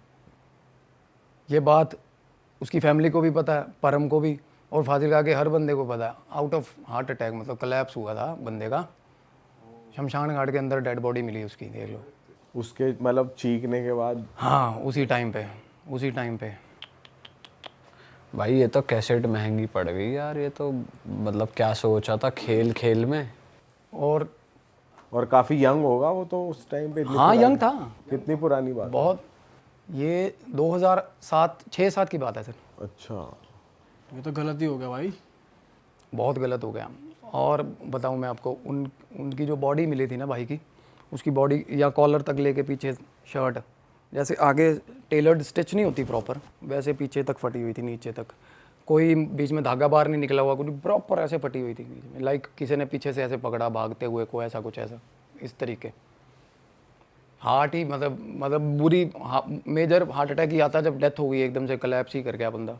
ये बात उसकी फैमिली को भी पता है, परम को भी, और फाजिलका के हर बंदे को पता है। आउट ऑफ हार्ट अटैक, मतलब कोलैप्स हुआ था बंदे का, शमशान घाट के अंदर डेड बॉडी मिली उसकी, देख लो। उसके मतलब चीखने के बाद? हाँ, उसी टाइम पे, उसी टाइम पे। भाई ये तो कैसेट महंगी पड़ गई यार, ये तो मतलब क्या सोचा था खेल खेल में। और काफी यंग होगा वो तो उस टाइम पे। हाँ, यंग था। कितनी पुरानी बात? बहुत, ये 2007-6-7 की बात है सर। अच्छा, ये तो गलत ही हो गया भाई। बहुत गलत हो गया। और बताऊं मैं आपको, उनकी जो बॉडी मिली थी ना भाई की, उसकी बॉडी या कॉलर तक लेके पीछे शर्ट, जैसे आगे टेलर्ड स्टिच नहीं होती प्रॉपर, वैसे पीछे तक फटी हुई थी, नीचे तक कोई बीच में धागा बाहर नहीं निकला हुआ, कुछ प्रॉपर ऐसे फटी हुई थी बीच में, लाइक किसी ने पीछे से ऐसे पकड़ा भागते हुए को, ऐसा कुछ ऐसा इस तरीके। हार्ट ही मतलब बुरी मेजर हार्ट अटैक ही आता जब डेथ हो गई, एकदम से कोलैप्स ही कर गया बंदा।